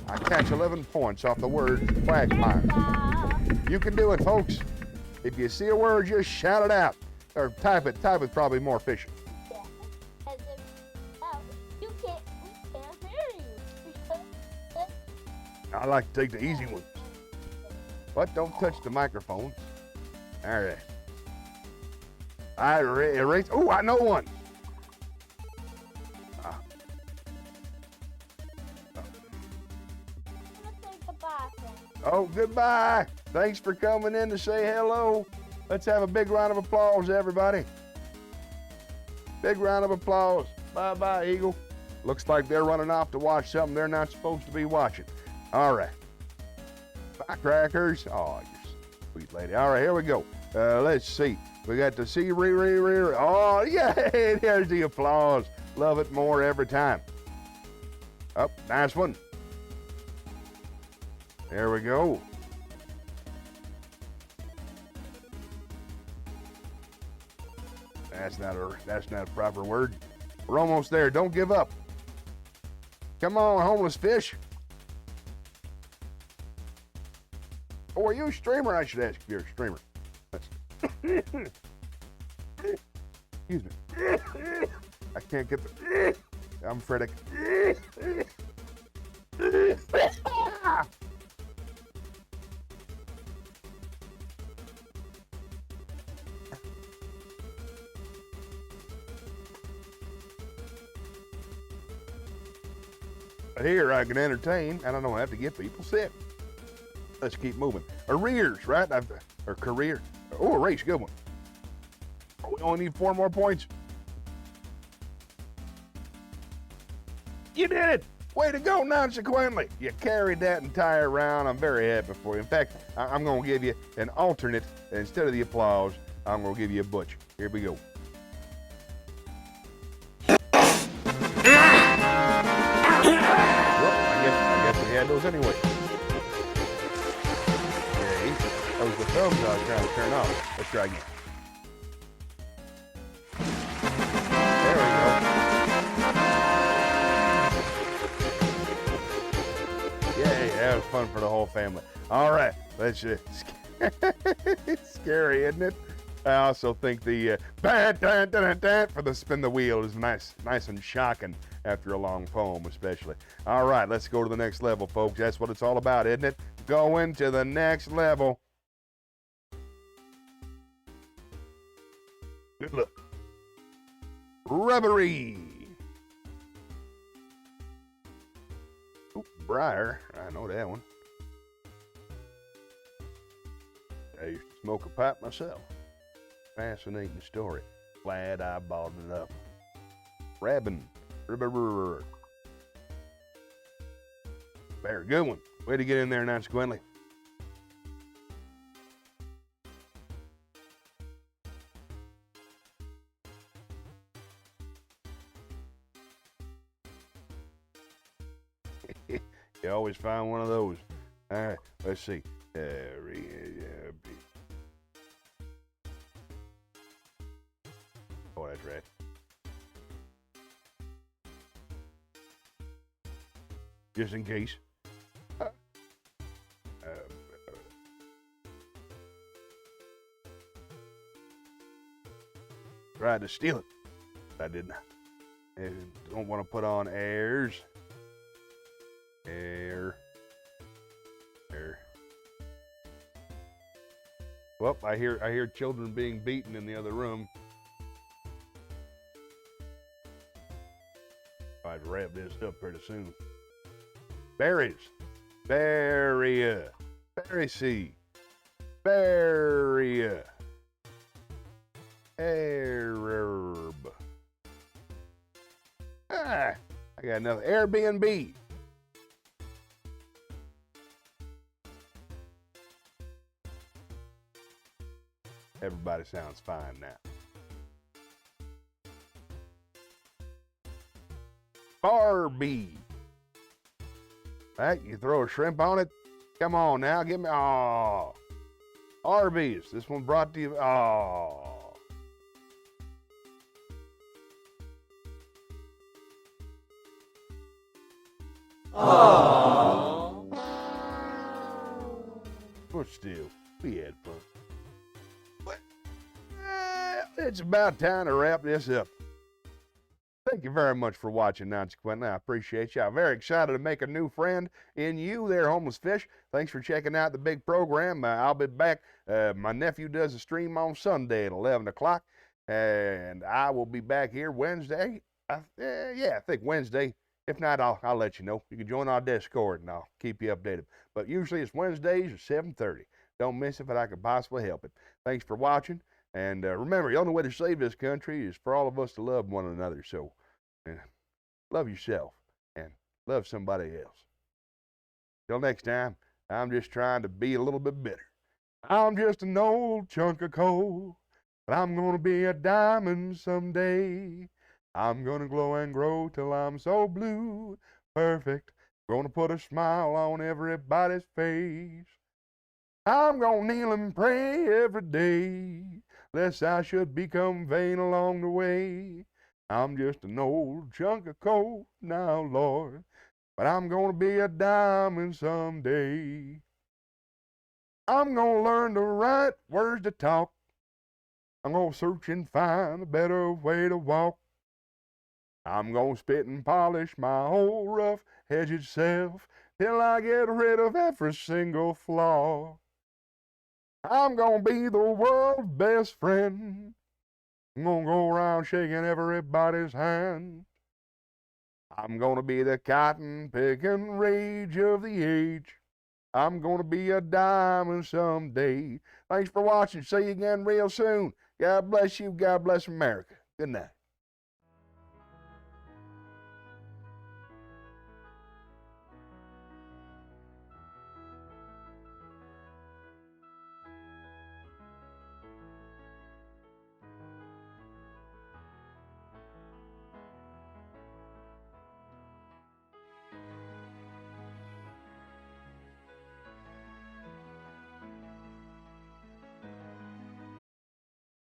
I catch 11 points off the word quagmire. You can do it, folks. If you see a word, just shout it out. Or type it. Type it probably more efficient. We can't hear you. I like to take the easy ones. But don't touch the microphone. All right. I erase. Oh, I know one. Oh, goodbye. Thanks for coming in to say hello. Let's have a big round of applause, everybody. Big round of applause. Bye-bye, Eagle. Looks like they're running off to watch something they're not supposed to be watching. All right. Bye, Crackers. Oh, you sweet lady. All right, here we go. Let's see. We got the see, oh, yeah, there's the applause. Love it more every time. Oh, nice one. There we go. That's not a proper word. We're almost there. Don't give up. Come on, homeless fish. Oh, are you a streamer? I should ask if you're a streamer. Excuse me. I can't get the. I'm afraid I. Here I can entertain, and I don't have to get people sick. Let's keep moving. Arrears, right? Or career. Oh, a race, good one. We only need 4 more points. You did it! Way to go, Nonsequently. You carried that entire round. I'm very happy for you. In fact, I'm going to give you an alternate. Instead of the applause, I'm going to give you a butch. Here we go. Those anyway. Okay, that was the thumbs I was trying to turn off. Let's try again. There we go. Yay, that was fun for the whole family. All right, let's it's scary, isn't it? I also think the for the spin the wheel is nice and shocking after a long poem, especially. All right, let's go to the next level, folks. That's what it's all about, isn't it? Going to the next level. Good luck. Rubbery. Oop, Briar. I know that one. I used to smoke a pipe myself. Fascinating story. Glad I bought it up. Rabbin. Very good one. Way to get in there, Nonsequently. You always find one of those. All right, let's see. Oh, that's right. Just in case. Tried to steal it. I didn't. I don't want to put on airs. Air. Well, I hear children being beaten in the other room. I'd wrap this up pretty soon. Berries. Berry. Berry seed. Berry. Herb. I got another Airbnb. Everybody sounds fine now. Barbie. Right, you throw a shrimp on it. Come on now, give me. Oh, Arby's. This one brought to you. Oh. Aww. But still, we had fun. But it's about time to wrap this up. Thank you very much for watching, Nonsequently. I appreciate you. I'm very excited to make a new friend in you there, homeless fish. Thanks for checking out the big program. I'll be back. My nephew does a stream on Sunday at 11 o'clock, and I will be back here Wednesday. I think Wednesday. If not, I'll let you know. You can join our Discord, and I'll keep you updated. But usually it's Wednesdays at 7:30. Don't miss it if I can possibly help it. Thanks for watching. And remember, the only way to save this country is for all of us to love one another. So love yourself and love somebody else. Till next time, I'm just trying to be a little bit better. I'm just an old chunk of coal, but I'm gonna be a diamond someday. I'm gonna glow and grow till I'm so blue, perfect. Gonna put a smile on everybody's face. I'm gonna kneel and pray every day, lest I should become vain along the way. I'm just an old chunk of coal now, Lord, but I'm gonna be a diamond someday. I'm gonna learn the right words to talk. I'm gonna search and find a better way to walk. I'm gonna spit and polish my whole rough-edged self till I get rid of every single flaw. I'm gonna be the world's best friend. I'm gonna go around shaking everybody's hand. I'm gonna be the cotton picking rage of the age. I'm gonna be a diamond someday. Thanks for watching. See you again real soon. God bless you. God bless America. Good night.